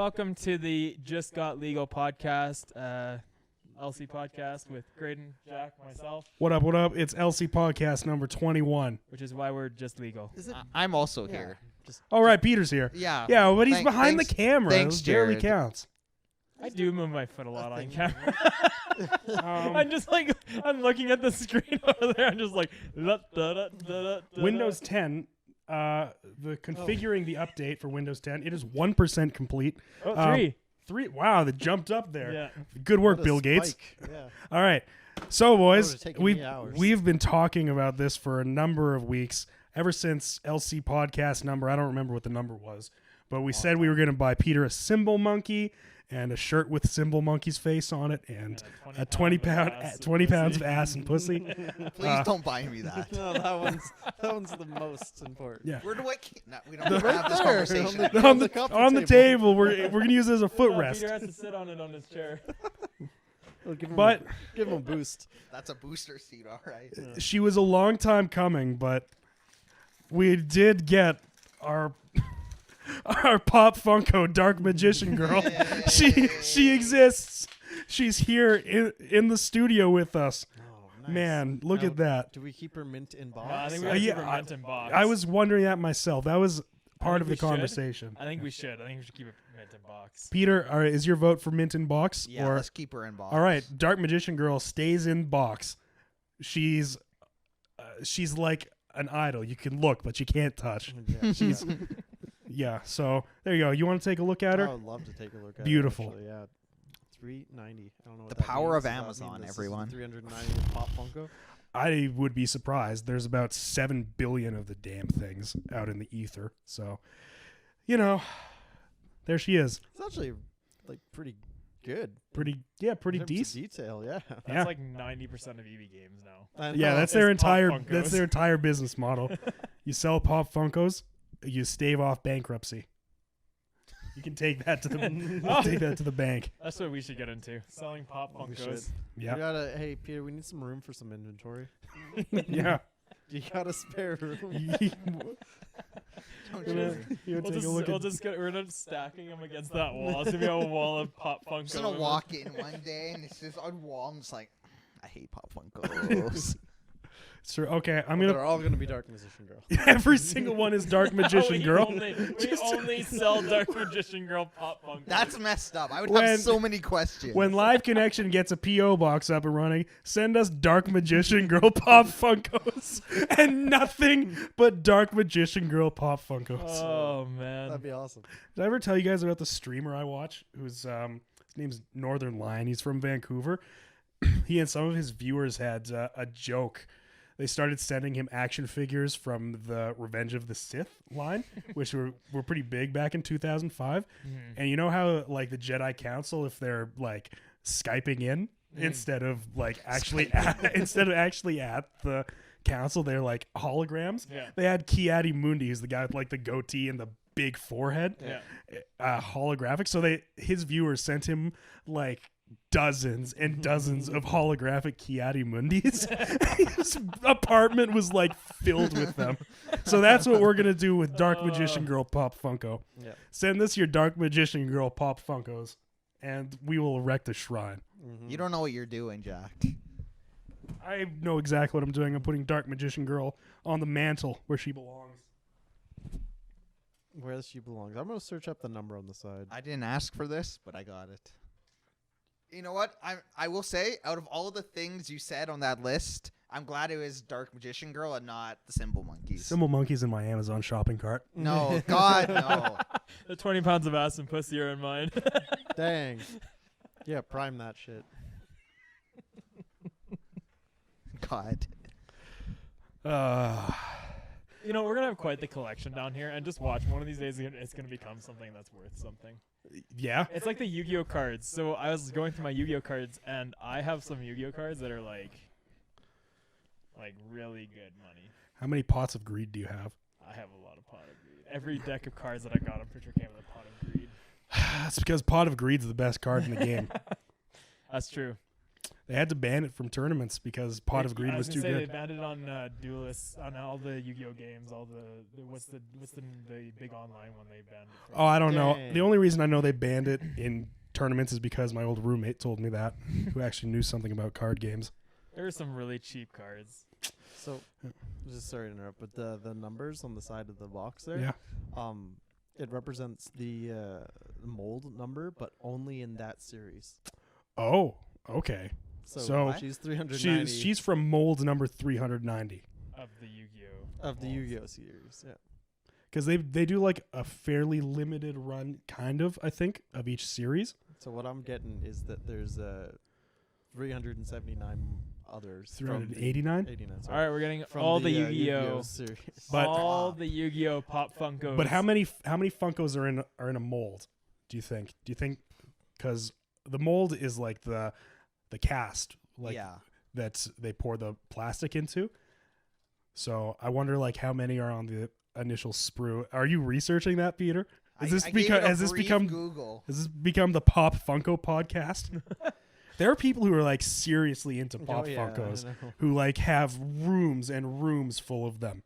Welcome to the Just Got Legal podcast, LC podcast with Grayden, Jack, myself. What up, what up? It's LC podcast number 21. Which is why we're just legal. I'm also here. All right, Peter's here. Yeah. Yeah, but he's behind the camera. Thanks, It barely Jarrod. counts. I do move my foot a lot on camera. I'm just like, I'm looking at the screen over there. I'm just like, Windows 10, configuring the update for Windows 10, it is 1% complete. Oh, three. Wow, that jumped up there. Yeah. Good work, Bill Gates. Yeah. All right. So, boys, taken me hours. we've been talking about this for a number of weeks, ever since LC podcast number. I don't remember what the number was, but we said we were going to buy Peter a symbol monkey and a shirt with symbol monkey's face on it and a 20 pounds of ass and pussy. Please don't buy me that. No, that one's the most important. Yeah. Where do I? No, we don't have this conversation. On the table, we're going to use it as a footrest. Peter has to sit on it on his chair. Give him a boost. That's a booster seat, all right. She was a long time coming, but we did get our Pop Funko Dark Magician Girl. She exists. She's here in the studio with us. Oh, nice. Man, look at that. Do we keep her mint in box? No, I think we gotta keep her mint in box. I was wondering that myself. That was part of the we should. conversation. I think we should. I think we should keep it mint in box. Peter, is your vote for mint in box? Yeah, let's keep her in box. All right, Dark Magician Girl stays in box. She's like an idol. You can look, but you can't touch. Yeah. She's yeah. So there you go. You want to take a look at her? I would love to take a look at Beautiful. it. Beautiful. Yeah. $3.90. I don't know what The that power means. of Does that mean Amazon, this is everyone. $390 with Pop Funko. I would be surprised. There's about 7 billion of the damn things out in the ether. So, there she is. It's actually like pretty good. Pretty In terms of decent. detail, yeah. That's Yeah. like 90% of EV games now. I Yeah, know. that's It's their Pop entire Funkos. business model. You sell Pop Funkos, you stave off bankruptcy. You can take that to the bank. That's what we should get into. Selling Pop We Funkos. Yeah. Hey, Peter, we need some room for some inventory. Yeah. You got a spare room? Don't Gonna- you? you take a look We'll at- just we're not stacking them against that wall. It's gonna be a wall of Pop Funko. I'm just gonna walk in one day and it's just on wall. I'm just like, I hate Pop Funkos. Sir, okay, I'm They're gonna. all gonna be Dark Magician Girl. Every single one is Dark Magician we Girl. we only sell Dark Magician Girl Pop Funko. That's messed up. I would When- have so many questions. When Live Connection gets a PO box up and running, send us Dark Magician Girl Pop Funkos and nothing but Dark Magician Girl Pop Funkos. Oh man. That'd be awesome. Did I ever tell you guys about the streamer I watch? Who's his name's Northern Lion. He's from Vancouver. He and some of his viewers had a joke. They started sending him action figures from the Revenge of the Sith line, which were pretty big back in 2005. And you know how like the Jedi Council, if they're like Skyping in instead of actually at the council, they're like holograms. Yeah. They had Ki-Adi Mundi, who's the guy with like the goatee and the big forehead, Yeah. holographic. So his viewers sent him like dozens and dozens of holographic Ki-Adi Mundis. His apartment was like filled with them. So that's what we're gonna do with Dark Magician Girl Pop Funko. Yeah. Send us your Dark Magician Girl Pop Funkos, and we will erect a shrine. You don't know what you're doing, Jack. I know exactly what I'm doing. I'm putting Dark Magician Girl on the mantle where she belongs. Where she belongs. I'm gonna search up the number on the side. I didn't ask for this, but I got it. You know what? I will say, out of all of the things you said on that list, I'm glad it was Dark Magician Girl and not the Symbol Monkeys. Symbol Monkeys in my Amazon shopping cart. No, God, no. The 20 pounds of ass and pussy are in mine. Dang. Yeah, prime that shit. God. You know, we're gonna have quite the collection down here, and just watch. One of these days, it's gonna become something that's worth something. Yeah. It's like the Yu-Gi-Oh cards. So I was going through my Yu-Gi-Oh cards, and I have some Yu-Gi-Oh cards that are like really good money. How many pots of greed do you have? I have a lot of Pot of Greed. Every deck of cards that I got, I'm pretty sure came with a Pot of Greed. That's because Pot of Greed's the best card in the game. That's true. They had to ban it from tournaments because Pot of Greed was too They good. banned it on Duelists, on all the Yu-Gi-Oh games, all the what's the big online one they banned it from? Oh, I don't know. Dang. The only reason I know they banned it in tournaments is because my old roommate told me that, who actually knew something about card games. There were some really cheap cards. So, just sorry to interrupt, but the numbers on the side of the box there, Yeah. it represents the mold number, but only in that series. Oh, okay. So she's 390 She's from mold number 390. Of the Yu-Gi-Oh! of the Yu-Gi-Oh series. Yeah. Because they do like a fairly limited run, kind of, I think, of each series. So what I'm getting is that there's 379 others. 389? 89. All Sorry. right, we're getting From all the Yu-Gi-Oh Yu-Gi-Oh! series. But- all the Yu-Gi-Oh! Pop Funkos. But how many Funkos are in a mold? Do you think? Because the mold is like the cast, like yeah. that they pour the plastic into. So I wonder like how many are on the initial sprue. Are you researching that, Peter? I gave it a brief Google. Has this become the Pop Funko podcast? There are people who are like seriously into Pop Funkos, I know. who like have rooms and rooms full of them.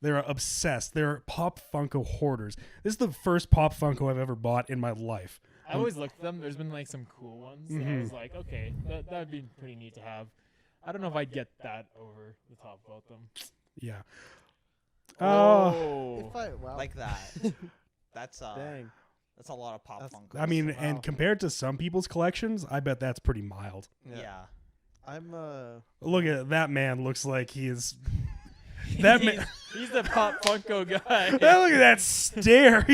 They're obsessed. They're Pop Funko hoarders. This is the first Pop Funko I've ever bought in my life. I always looked at them. There's been like some cool ones. And I was like, okay, that would be pretty neat to have. I don't know if I'd get that over the top about them. Yeah. Oh. Wow. Like that. That's Dang. that's a lot of Pop Funkos. I mean, Wow. and compared to some people's collections, I bet that's pretty mild. yeah. I'm Look at that man. Looks like he is. That man. He's the Pop Funko guy. Look at that stare.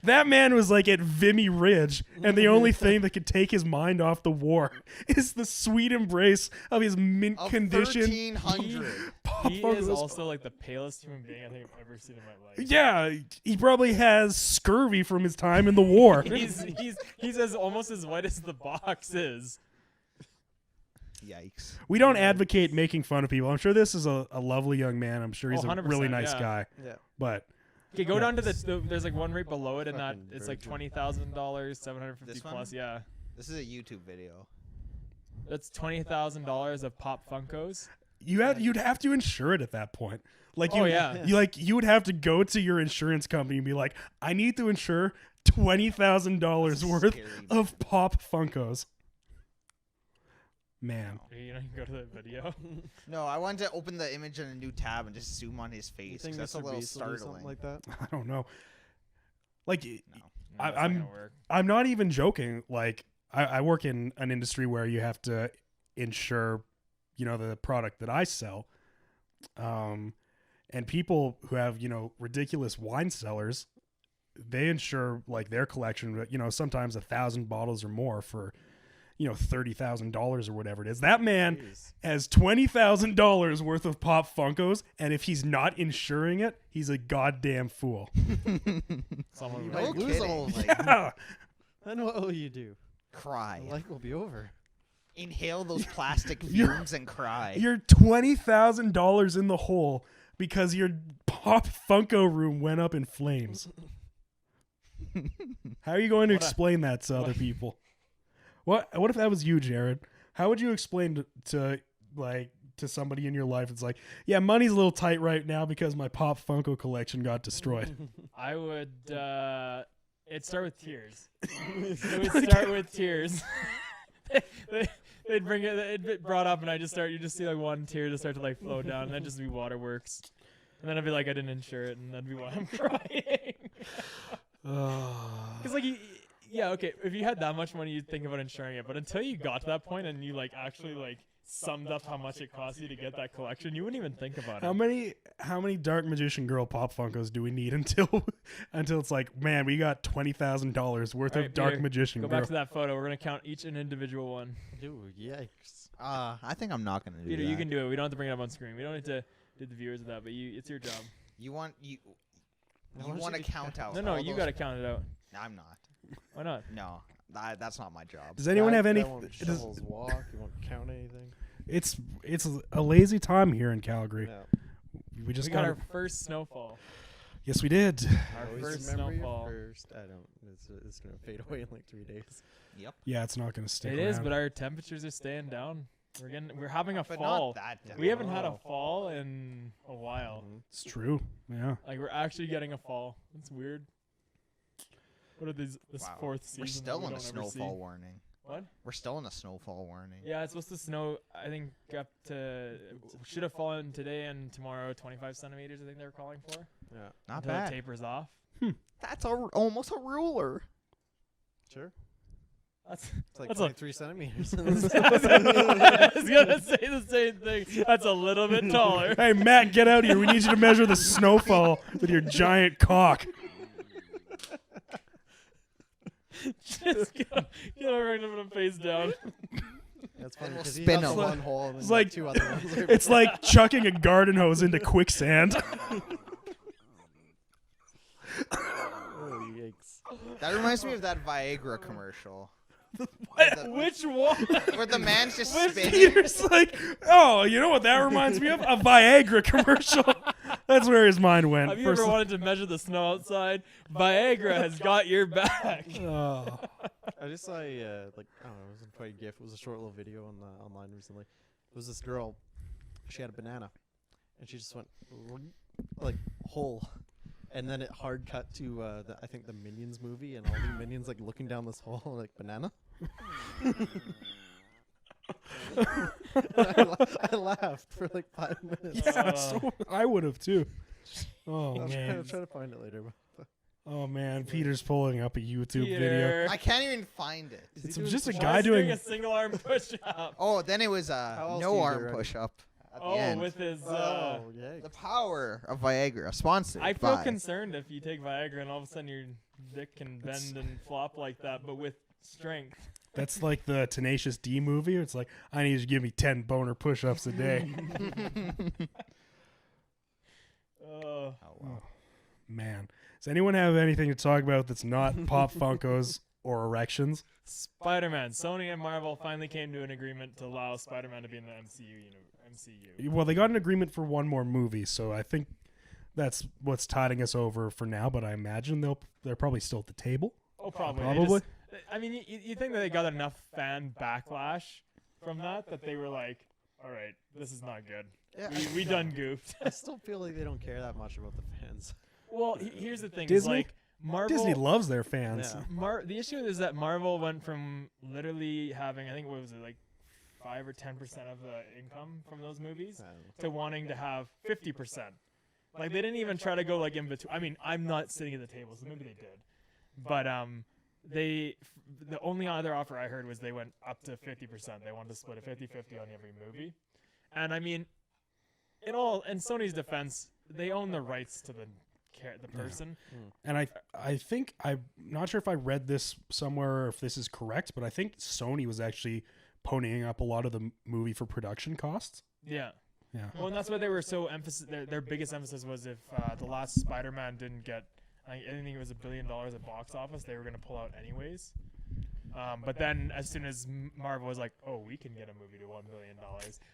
That man was like at Vimy Ridge, and the only thing that could take his mind off the war is the sweet embrace of his mint Of condition. 1,300. Pop He Funkos. is also like the palest human being I think I've ever seen in my life. Yeah, he probably has scurvy from his time in the war. He's as almost as white as the box is. Yikes. We don't advocate making fun of people. I'm sure this is a lovely young man. I'm sure he's a 100%, really nice yeah. guy. yeah. But Okay, go Yeah. down to there's like one right below it, and that Fucking it's like virgin. $20,000, 750 This one? plus. Yeah, This is a YouTube video. that's $20,000 of Pop Funkos. you'd have to insure it at that point. Like Oh, yeah. you would have to go to your insurance company and be like, I need to insure $20,000 worth Scary, of Pop Funkos. Man, You know, you go to that video. No, I wanted to open the image in a new tab and just zoom on his You face. think 'Cause that's a Mr. little Beast will do startling. something like that? I don't know. Like No. No, I- that's not I'm- gonna work. I'm not even joking. Like I work in an industry where you have to insure, the product that I sell. And people who have, ridiculous wine cellars, they insure like their collection, but sometimes 1,000 bottles or more for, $30,000 or whatever it is. That man Jeez. has $20,000 worth of Pop Funkos, and if he's not insuring it, he's a goddamn fool. Someone You would- No might lose kidding. all of them. Yeah. Then what will you do? Cry. The life will be over. Inhale those plastic You're- fumes and cry. You're $20,000 in the hole because your Pop Funko room went up in flames. How are you going to What a- explain that to other people? What if that was you, Jarrod? How would you explain to somebody in your life? It's like, yeah, money's a little tight right now because my Pop Funko collection got destroyed. I would. It'd start with tears. It would start with tears. They'd bring it. It'd be brought up, and you just see like one tear just start to like flow down, and then just be waterworks. And then I'd be like, I didn't insure it, and that'd be why I'm crying. Because like, yeah, okay, if you had that much money, you'd think about insuring it. But until you got to that point and you like actually like summed up how much it cost you to get that collection, you wouldn't even think about it. How many Dark Magician Girl Pop Funkos do we need until it's like, man, we got $20,000 worth All right, of Dark Peter, Magician Go Girl. back to that photo. We're gonna count each an individual one. Dude, yikes. I think I'm not gonna do Peter, that. you can do it. We don't have to bring it up on screen. We don't need to do the viewers of that, but it's your job. You want I you want want to you to count out? No, all you those- got to count it out. No, I'm not. Why not? No, that's not my job. Does anyone have any? Won't shovels walk? You won't count anything? It's a lazy time here in Calgary. Yeah. We just We got got our first snowfall. Yes, we did. Our Always first remember your snowfall. first. I don't. It's gonna fade away in like 3 days. Yep. Yeah, it's not going to stick It around. is, but our temperatures are staying down. We're having a But fall. not that down. We haven't had a Oh. fall in a while. Mhm. It's true. Yeah. Like we're actually getting a fall. It's weird. What are these? This Wow. fourth season. We're that still we in a don't ever see? snowfall warning. What? We're still in a snowfall warning. Yeah, it's supposed to snow. I think up to should have fallen today and tomorrow. 25 centimeters. I think they were calling for. Yeah. Not until bad. it tapers off. That's almost a ruler. Sure. That's. It's like That's a- 23 centimeters. I was gonna say the same thing. That's a little bit taller. Hey, Matt, get out of here. We need you to measure the snowfall with your giant cock. Just get right up and face down. That's funny we'll because he spin has 'em. the one hole and It's then like- two other ones. Are It's like chucking a garden hose into quicksand. oh, yikes. That reminds me of that Viagra commercial. Which one? Where the man's just Which spinning. Peter's like, oh, you know what that reminds me of? A Viagra commercial. That's where his mind went. Have you First- ever wanted to measure the snow outside? Viagra has got your back. Oh. I just saw a, like, I don't know, it wasn't quite a GIF. It was a short little video on online recently. It was this girl. She had a banana, and she just went like whole, and then it hard cut to I think the Minions movie, and all the Minions like looking down this hole like banana. I laughed for like 5 minutes. Yeah, so I would have too. Oh I'll man. try to find it later. Oh man, Peter's pulling up a YouTube video. I can't even find it. It's he doing just a push-ups? guy doing. a single arm push up. Oh, then it was How else do no you arm do it? push up at the Oh, end. with his. Oh, yeah. The power of Viagra, sponsored I feel by. concerned if you take Viagra and all of a sudden your dick can bend and flop like that, but with strength. That's like the Tenacious D movie. It's like, I need you to give me 10 boner push-ups a day. Oh. Man, does anyone have anything to talk about that's not Pop Funkos or erections? Spider-Man. Sony and Marvel finally came to an agreement to allow Spider-Man to be in the MCU. Well, they got an agreement for one more movie, so I think that's what's tiding us over for now. But I imagine they're probably still at the table. Oh, probably. Probably. I mean, you think that they got enough fan backlash from that they were like, all right, this is not good. Yeah, We done goofed. I still feel like they don't care that much about the fans. Well, here's the thing. Is Disney? like Marvel. Disney loves their fans. Yeah. The issue is that Marvel went from literally having, I think, what was it, like 5 or 10% of the income from those movies I don't know. to wanting to have 50%. Like they didn't even try to go like in between. I mean, I'm not sitting at the table, so maybe they did, but the only other offer I heard was they went up to 50%. They wanted to split a 50-50 on every movie, and I mean, in Sony's defense, they own the rights to the person. And I think, I'm not sure if I read this somewhere or if this is correct, but I think Sony was actually ponying up a lot of the movie for production costs. Yeah. Yeah. Well, and that's why they were so their biggest emphasis was if the last Spider-Man didn't get, I think it was $1 billion at box office, they were going to pull out anyways. But then as soon as Marvel was like, oh, we can get a movie to $1 billion,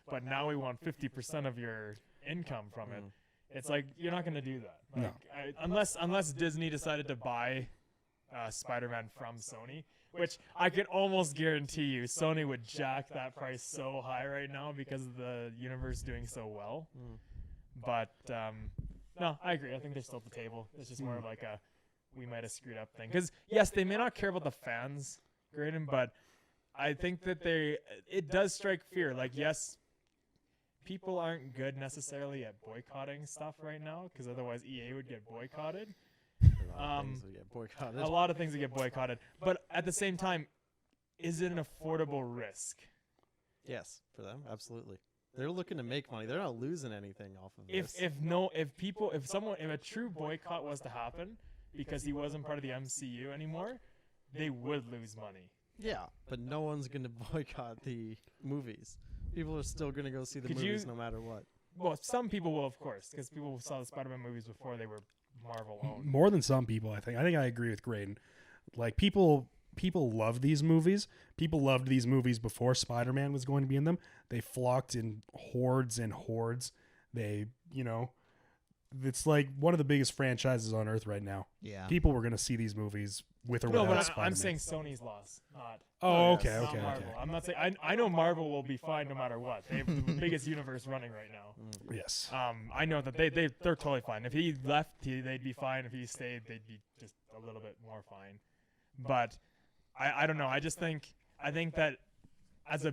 but now we want 50% of your income from it. It's like, you're not going to do that. Like, No. Unless Disney decided to buy Spider-Man from Sony, which I can almost guarantee you Sony would jack that price so high right now because of the universe doing so well. But no, I agree. I think they're still at the table. It's just more of like a we might have screwed up thing. Because yes, they may not care about the fans, Grayden, but I think that it does strike fear. Like, yes, people aren't good necessarily at boycotting stuff right now because otherwise EA would get boycotted. Things will get boycotted. A lot of things that get boycotted. But at the same time, is it an affordable risk? Yes, for them, absolutely. They're looking to make money. They're not losing anything off of this. If a true boycott was to happen because he wasn't part of the MCU anymore, they would lose money. Yeah, but no one's going to boycott the movies. People are still going to go see the Could movies you- no matter what. Well, some people will, of course, because people saw the Spider-Man movies before they were Marvel owned. More than some people, I think. I think I agree with Grayden. Like, people love these movies. People loved these movies before Spider-Man was going to be in them. They flocked in hordes and hordes. They it's like one of the biggest franchises on earth right now. Yeah. People were going to see these movies with or No, without but Spider-Man. I'm saying Sony's loss, not. Oh, yes. okay, not okay, Marvel. okay. I'm not saying I know Marvel will be fine no matter what. They have the biggest universe running right now. Yes. I know that they're totally fine. If he left, they'd be fine. If he stayed, they'd be just a little bit more fine. But I don't know. I think that as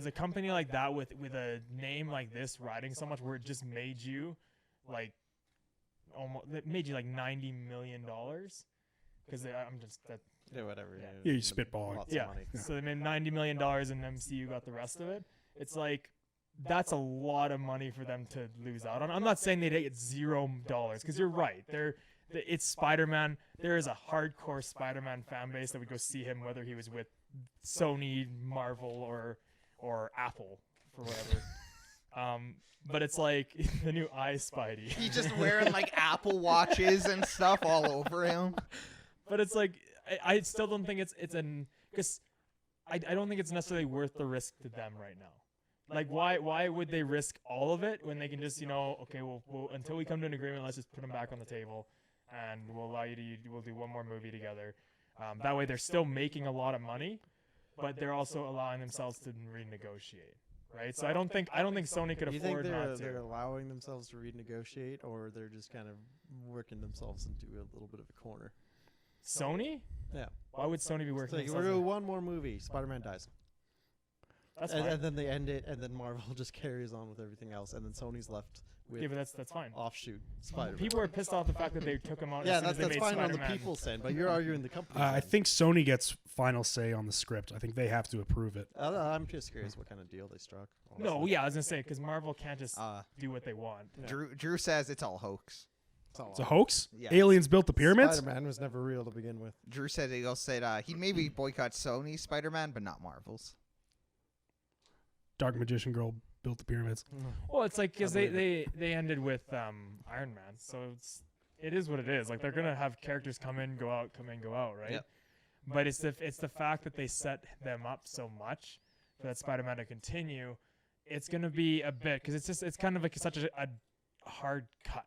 a company like that with a name like this riding so much, where it just made you like almost it made you like $90 million because I'm just that. Yeah, whatever. Yeah, you spitball. Lots Yeah. of money. So they made $90 million and MCU got the rest of it. It's like that's a lot of money for them to lose out on. I'm not saying they get $0 because you're right. It's Spider-Man. There is a hardcore Spider-Man fan base that would go see him whether he was with Sony, Marvel, or Apple for whatever. But it's like the new Spidey. He's just wearing like Apple watches and stuff all over him. But it's like I still don't think it's because I don't think it's necessarily worth the risk to them right now. Like why would they risk all of it when they can just okay we'll until we come to an agreement, let's just put them back on the table and we'll allow you to we'll do one more movie together. That way they're still making a lot of money, but they're also allowing themselves to renegotiate. Right, so I don't think Sony could Do you think afford not they're to. allowing themselves to renegotiate, or they're just kind of working themselves into a little bit of a corner? Sony? Yeah. Why would Sony be It's working? like, we're themselves doing in- one more movie, Spider-Man dies. That's and, fine. and then they end it, and then Marvel just carries on with everything else, and then Sony's left with Yeah, but that's fine. offshoot Spider-Man. People are pissed off the fact that they took him out. yeah, as soon as that's they made fine on the Spider-Man. people's end, but you're arguing the company. I think Sony gets final say on the script. I think they have to approve it. I'm just curious what kind of deal they struck. No, honestly. yeah, I was gonna say because Marvel can't just Uh, do what they want. Yeah. Drew says it's all hoax. It's a hoax? Yeah. Aliens built the pyramids? Spider-Man was never real to begin with. Drew said he'd maybe boycott Sony Spider-Man, but not Marvel's. Dark Magician Girl built the pyramids. Well, it's like because I believe they ended with Iron Man, so it is what it is. Like they're gonna have characters come in, go out, right? Yep. But it's the fact that they set them up so much for that Spider-Man to continue. It's gonna be a bit because it's kind of like such a hard cut,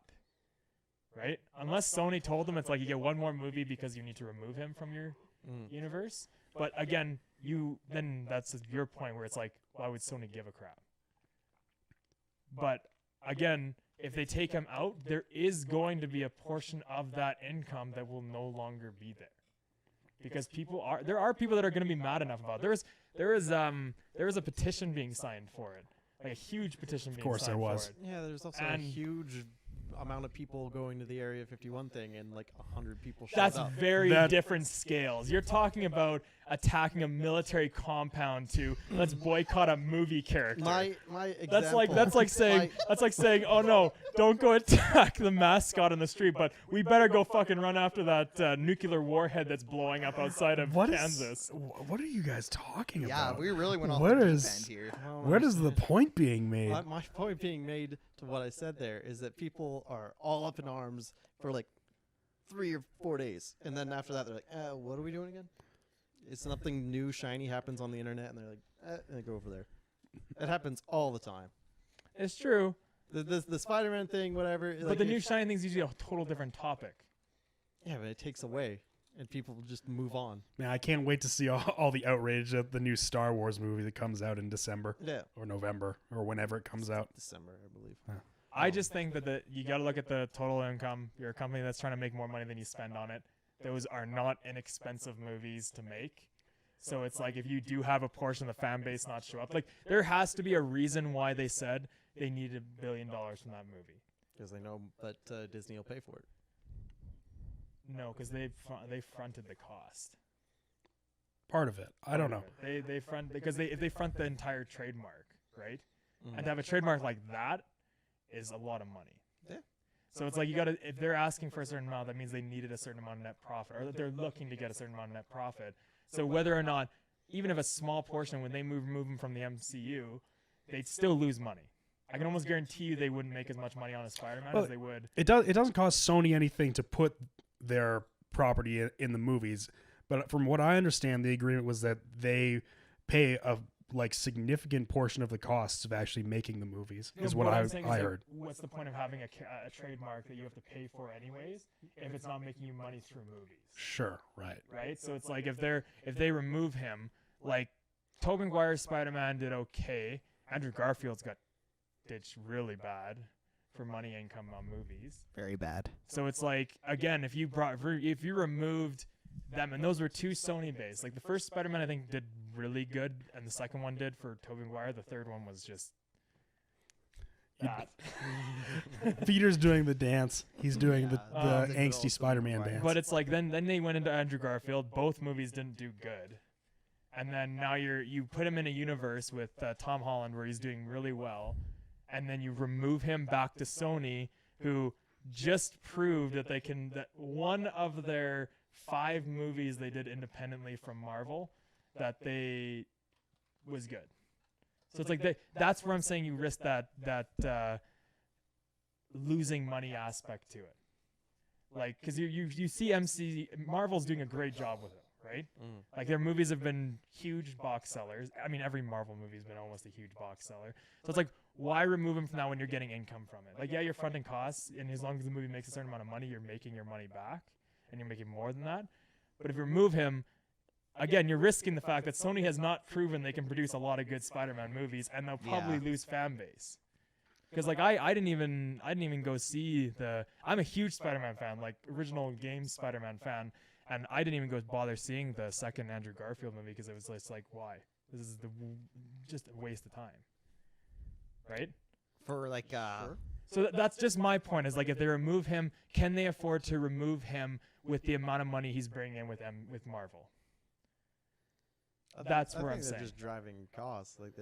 right? Unless Sony told them it's like you get one more movie because you need to remove him from your universe. But again, then that's your point where it's like, why would Sony give a crap? But again, if they take him out, there is going to be a portion of that income that will no longer be there, because there are people that are going to be mad enough about it. There is a petition being signed for it, like a huge petition being signed for it. Of course there was. Yeah, there's also And- a huge amount of people going to the Area 51 thing, and like 100 people showed That's up. very That- different scales. You're talking about attacking a military compound to let's boycott a movie character. My example. That's like saying, oh no, don't go attack the mascot in the street, but we better go fucking run after that nuclear warhead that's blowing up outside of Kansas. What are you guys talking Yeah, about? we really went off What the deep is- end here. What is the point being made? My point being made to what I said there is that people are all up in arms for like 3 or 4 days, and then after that they're like, what are we doing again? It's something new, shiny happens on the internet, and they're like, and they go over there. It happens all the time. It's true, The Spider-Man thing, whatever. but the new shiny thing's usually a total different topic. yeah, but it takes away, and people just move on. Man, I can't wait to see all the outrage at the new Star Wars movie that comes out in December Yeah, or November or whenever it comes out. December, I believe. I just think that you got to look at the total income. You're a company that's trying to make more money than you spend on it. Those are not inexpensive movies to make. So it's like if you do have a portion of the fan base not show up, like there has to be a reason why they said they needed $1 billion from that movie. Because they know that Disney will pay for it. No, because they fronted the cost. Part of it. I don't know. They front because if they front the entire trademark, right? Mhm. And to have a trademark like that is a lot of money. Yeah. So it's like you got to, if they're asking for a certain amount, that means they needed a certain amount of net profit, or that they're looking to get a certain amount of net profit. So whether or not, even if a small portion, when they move them from the MCU, they'd still lose money. I can almost guarantee you they wouldn't make as much money on a Spider-Man Well, as they would. It doesn't cost Sony anything to put their property in the movies, but from what I understand, the agreement was that they pay a like significant portion of the costs of actually making the movies. No, Is but what I'm saying is, I like, heard. what's the point of having a trademark that you have to pay for anyways if it's not making you money through movies? Sure, right. Right? So it's like if they remove him, like Tobey Maguire's Spider-Man did okay. Andrew Garfield's got ditched really bad for money income on movies. Very bad. So it's like, again, if you removed them, and those were two Sony based. Like the first Spider-Man I think did really good, and the second one did for Tobey Maguire. The third one was just bad. Peter's doing the dance. He's doing the the good angsty old Spider-Man Maguire. dance. But it's like then they went into Andrew Garfield. Both movies didn't do good, and then now you put him in a universe with Tom Holland where he's doing really well, and then you remove him back to Sony, who just proved that that one of their 5 movies they did independently from Marvel that they was good. So it's like that's where I'm saying you risk that losing money aspect to it. Like, because you see Marvel's doing a great job with it, right? Like their movies have been huge box sellers. I mean, every Marvel movie's been almost a huge box seller. So it's like, why remove them from that when you're getting income from it? Like, yeah, you're fronting costs, and as long as the movie makes a certain amount of money, you're making your money back, and you're making more than that. But if you remove him, again, you're risking the fact that Sony has not proven they can produce a lot of good Spider-Man movies, and they'll probably lose fan base. Because like I didn't even go see I'm a huge Spider-Man fan, like original game Spider-Man fan, and I didn't even go bother seeing the second Andrew Garfield movie because it was just like, why? This is just a waste of time, right? For like Sure. So that's just my point. Is like, if they remove him, can they afford to remove him with the amount of money he's bringing in with Marvel? That's where I'm they're saying. just driving costs. Like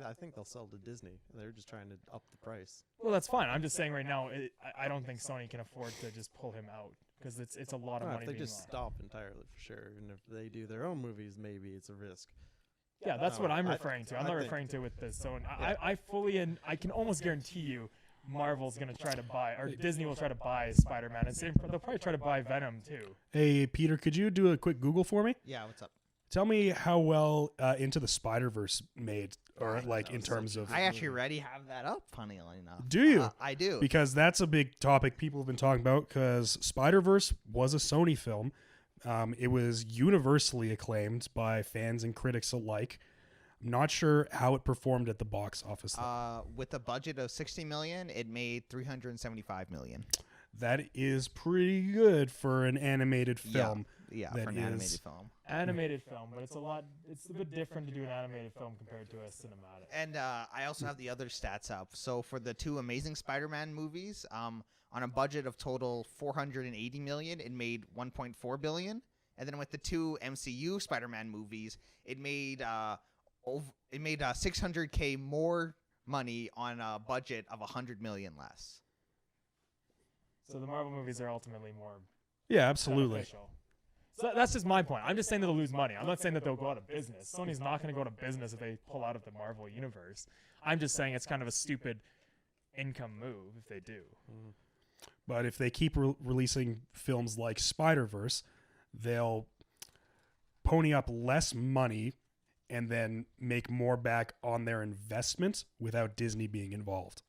I think they'll sell to Disney. They're just trying to up the price. Well, that's fine. I'm just saying right now, I don't think Sony can afford to just pull him out because it's a lot of money If they being just lost. stop entirely, for sure. And if they do their own movies, maybe it's a risk. Yeah, that's No, what I'm I- referring to. I'm I not think- referring to with this. So Yeah. I fully and I can almost guarantee you, Marvel's gonna try to buy, or Disney will try to buy Spider-Man, and they'll probably try to buy Venom too. Hey, Peter, could you do a quick Google for me? yeah, what's up? Tell me how well Into the Spider-Verse made, or I like know, in it's terms such a of. I actually already have that up. Funny enough. Do you? I do. Because that's a big topic people have been talking about. Because Spider-Verse was a Sony film. It was universally acclaimed by fans and critics alike. I'm not sure how it performed at the box office. With a budget of 60 million, it made 375 million. That is pretty good for an animated film. Yeah, that for an is- animated film. Animated film, but it's a bit different to do an animated film compared to a cinematic. And I also have the other stats up. So for the 2 Amazing Spider-Man movies, on a budget of total 480 million, it made 1.4 billion. And then with the 2 MCU Spider-Man movies, it made 600K more money on a budget of 100 million less. So the Marvel movies are ultimately more Yeah, absolutely. beneficial. So that's just my point. I'm just saying that they'll lose money. I'm not saying that they'll go out of business. Sony's not going to go out of business if they pull out of the Marvel universe. I'm just saying it's kind of a stupid income move if they do. But if they keep releasing films like Spider-Verse, they'll pony up less money and then make more back on their investment without Disney being involved.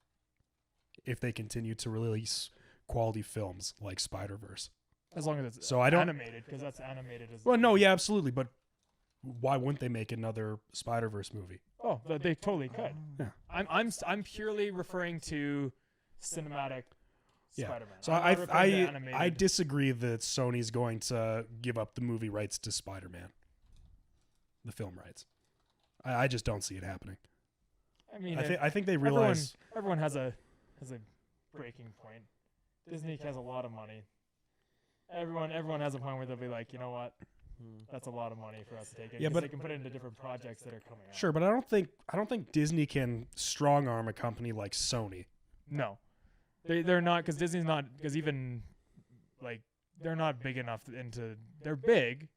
If they continue to release quality films like Spider-Verse. As long as it's So I don't- animated, because that's animated as Well, no, yeah, absolutely. But why wouldn't they make another Spider-Verse movie? Oh, they totally could. Yeah. I'm purely referring to cinematic Yeah. Spider-Man. So I'm not referring to animated. I disagree that Sony's going to give up the movie rights to Spider-Man. The film rights. I just don't see it happening. I mean, I think they realize. everyone has a breaking point. Disney has a lot of money. Everyone has a point where they'll be like, you know what, that's a lot of money for us to take it. Yeah, 'cause but- they can put it into different projects that are coming out. Sure, but I don't think Disney can strong arm a company like Sony. No, they're not, because Disney's not, because even like they're not big enough into. They're big,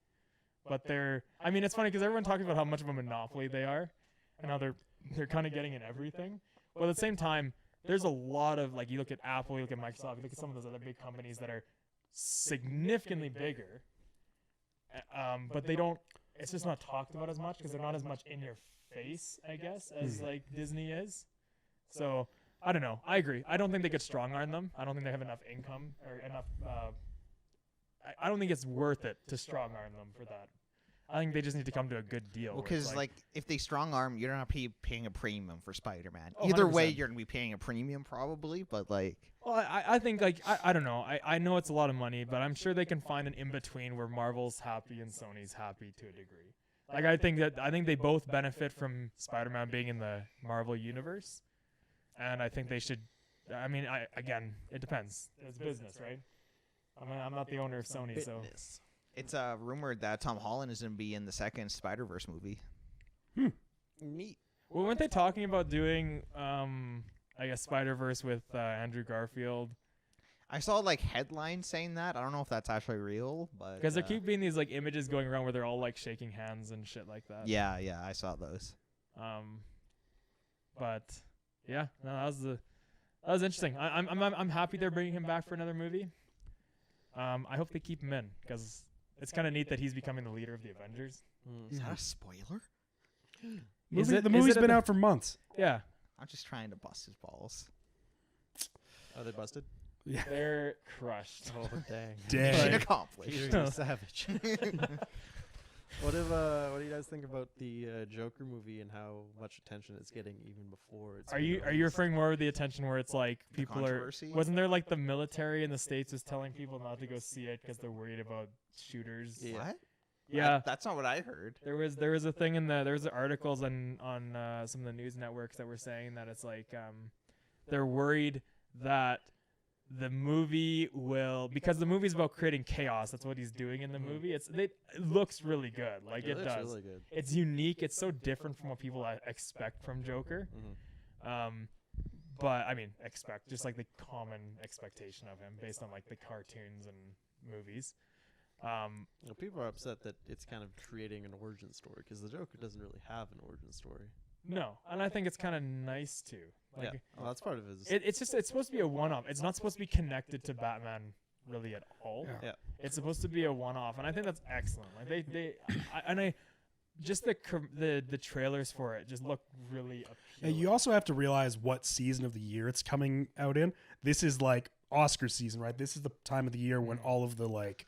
but they're. I mean, it's funny because everyone talks about how much of a monopoly they are, and how they're kind of getting in everything. But at the same time, there's a lot of, like, you look at Apple, you look at Microsoft, you look at some of those other big companies that are significantly bigger, but they don't it's just not talked about as much because they're not as much in your face, I guess, as like Disney is. So I don't know. I agree. I don't think they could strong arm them. I don't think they have enough income or enough. I don't think it's worth it to strong arm them for that. I think they just need to come to a good deal. Well, where it's because like if they strong arm, you're not paying a premium for Spider-Man. Oh, Either way, 100%. you're gonna be paying a premium probably, but like. Well, I think like I don't know. I know it's a lot of money, but I'm sure they can find an in between where Marvel's happy and Sony's happy to a degree. Like I think they both benefit from Spider-Man being in the Marvel universe, and I think they should. I mean, again, it depends. It's business, right? I'm not the owner of Sony, so Fitness. It's rumored that Tom Holland is going to be in the second Spider-Verse movie. Neat. well, weren't they talking about doing I guess Spider-Verse with Andrew Garfield? I saw like headlines saying that. I don't know if that's actually real, but Because there keep being these like images going around where they're all like shaking hands and shit like that. yeah, I saw those. But yeah, no, that was interesting. I'm happy they're bringing him back for another movie. I hope they keep him in because it's kind of neat that he's becoming the leader of the Avengers. Is that a spoiler? The movie's been out for months. Yeah, I'm just trying to bust his balls. Are they busted? they're crushed. Oh dang. Dang. Mission Right. accomplished. Peter, you savage. What do you guys think about the Joker movie and how much attention it's getting even before it's? Are you referring more to the attention where it's like people are? controversy? Wasn't there like the military in the States was telling people not to go see it because they're worried about shooters? Yeah. What? Yeah. That's not what I heard. There was a thing there was articles on some of the news networks that were saying that it's like they're worried that the movie will, because the movie's about creating chaos. That's what he's doing in the movie. It looks really good. Like it looks does. really good. It's unique. It's so different from what people expect from Joker. But I mean, expect just like the common expectation of him based on like the cartoons and movies. Well, people are upset that it's kind of creating an origin story because the Joker doesn't really have an origin story. No, and I think it's kind of nice too. Like, Yeah, well, that's part of his. it's supposed to be a one-off. It's not supposed to be connected to Batman really at all. Yeah. Yeah. It's supposed to be a one-off, and I think that's excellent. Like just the trailers for it just look really appealing. You also have to realize what season of the year it's coming out in. This is like Oscar season, right? This is the time of the year when all of the like,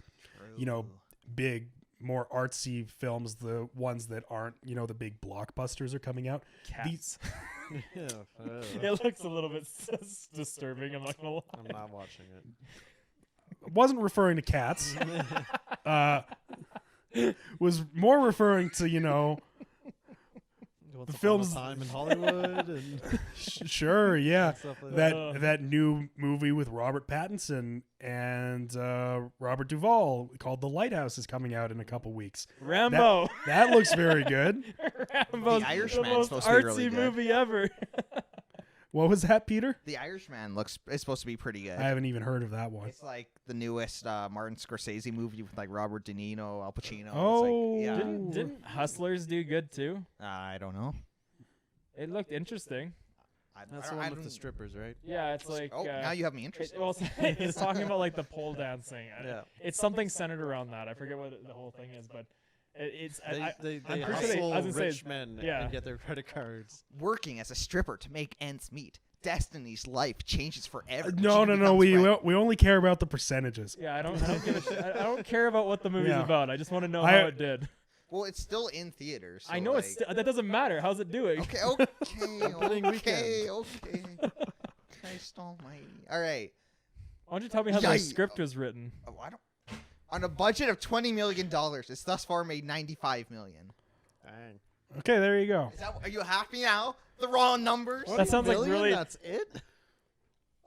big, more artsy films, the ones that aren't, the big blockbusters are coming out. Cats. Yeah, It looks a little bit disturbing. I'm not gonna lie. I'm not watching it. Wasn't referring to cats. Was more referring to, Once The upon a film's- time in Hollywood and sure, yeah. stuff like That new movie with Robert Pattinson and Robert Duvall called The Lighthouse is coming out in a couple weeks. Rambo. That looks very good. Rambo's The Irishman's most supposed to be artsy really good. movie ever. What was that, Peter? The Irishman is supposed to be pretty good. I haven't even heard of that one. It's like the newest Martin Scorsese movie with like Robert De Niro, Al Pacino. Oh. It's like, yeah. Didn't Hustlers do good too? I don't know. It looked interesting. That's the one with the strippers, right? Yeah, it's like. now you have me interested. It's talking about like the pole dancing. Yeah. It's something centered around that. I forget what the whole thing is, but it's. They I'm pretty sure hustle I was gonna say rich men yeah. and get their credit cards. Working as a stripper to make ends meet. Destiny's life changes forever. No. We only care about the percentages. Yeah, I don't give a shit. I don't care about what the movie's Yeah. about. I just want to know how it did. Well, it's still in theaters. I know it's that doesn't matter. How's it doing? Okay. Opening Okay. Christ almighty. All right. Why don't you tell me how the Yikes. script was written? Oh, I don't. On a budget of $20 million, it's thus far made $95 million. Dang. Okay, there you go. Are you happy now? The raw numbers. That sounds like Million? really. That's it.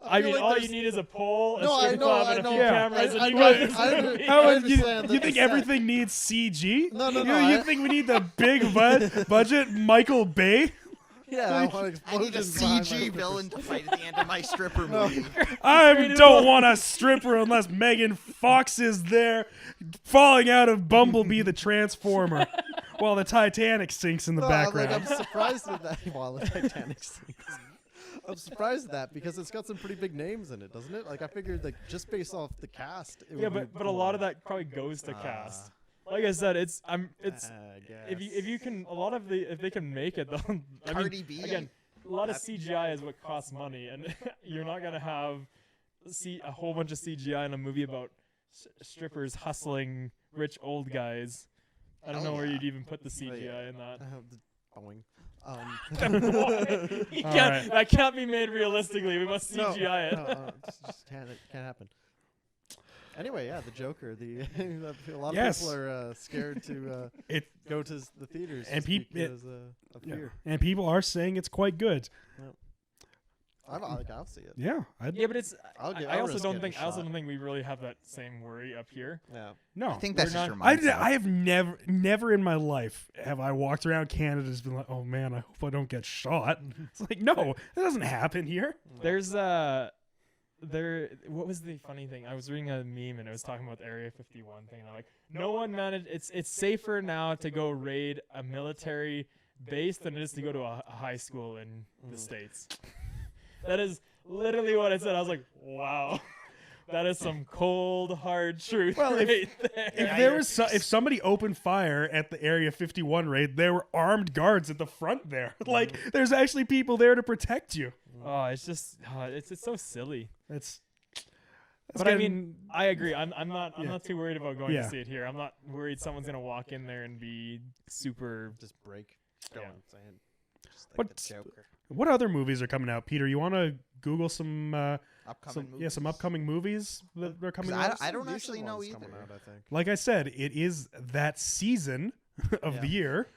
I feel mean, like all you there's- need is a pole, a No, I strip know, club, I and a know. few Yeah. cameras, and I you know, got this I know. movie. How I you understand that think the set- everything needs CG? No, You think we need the big budget Michael Bay? Yeah, I want I need a explosions behind my CG strippers. villain to fight at the end of my stripper movie. I don't want a stripper unless Megan Fox is there falling out of Bumblebee the Transformer while the Titanic sinks in the No, background. I'm surprised at that while the Titanic sinks. I'm surprised at that because it's got some pretty big names in it, doesn't it? Like I figured, like just based off the cast. It Yeah, would be but a lot of cool. that probably goes to cast. like I said, it's I if you can if they can make it though. I mean, Cardi B. again, a lot of CGI is what costs money, and you're not gonna have a whole bunch of CGI in a movie about strippers hustling rich old guys. I don't know where you'd even put the CGI in that. Boing. You can't, that can't be made realistically. We must CGI it. No, just can't happen. Anyway, yeah, the Joker. A lot of Yes. people are scared to go to the theaters And because of fear. And people are saying it's quite good. I'll see it. Yeah. Yeah, but it's. I'll I also risk don't it a think. I also shot. don't think we really have that same worry up here. Yeah. No. I think that's We're just your not- mindset. I have never in my life have I walked around Canada and just been like, oh man, I hope I don't get shot. It's like, no, that doesn't happen here. There's what was the funny thing? I was reading a meme and it was talking about the Area 51 thing. And I'm like, no one managed. It's safer now to go raid a military base than it is to go to a high school in the States. That is literally what I said. I was like, wow. That is some cold, hard truth. Well, right there. if somebody opened fire at the Area 51 raid, there were armed guards at the front there. Like, there's actually people there to protect you. Oh, it's just it's so silly. That's But I mean, I agree. I'm not too worried about going Yeah. to see it here. I'm not worried someone's gonna walk in there and be super. Just break. Go Yeah. insane. Just like What- the Joker. what other movies are coming out, Peter? You want to Google some Upcoming movies. some upcoming movies that are coming 'Cause out? I don't Decent actually know ones either. coming out, I think. Like I said, it is that season of the year.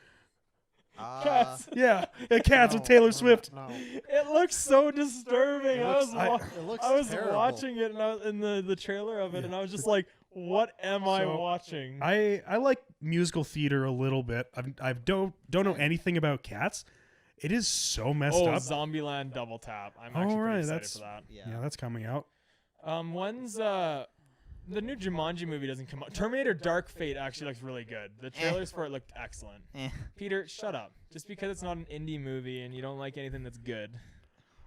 Cats. Yeah, Cats with No, Taylor no, Swift. No. It looks so disturbing. It I was looks terrible. watching it and I was in the trailer of it, and I was just like, "What am I So, watching?" I like musical theater a little bit. I don't know anything about Cats. It is so messed up. Zombieland Double Tap. I'm actually right, pretty excited that's- for that. Yeah, that's coming out. When's the new Jumanji movie doesn't come out? Terminator Dark Fate actually looks really good. The trailers for it looked excellent. Peter, shut up. Just because it's not an indie movie and you don't like anything that's good.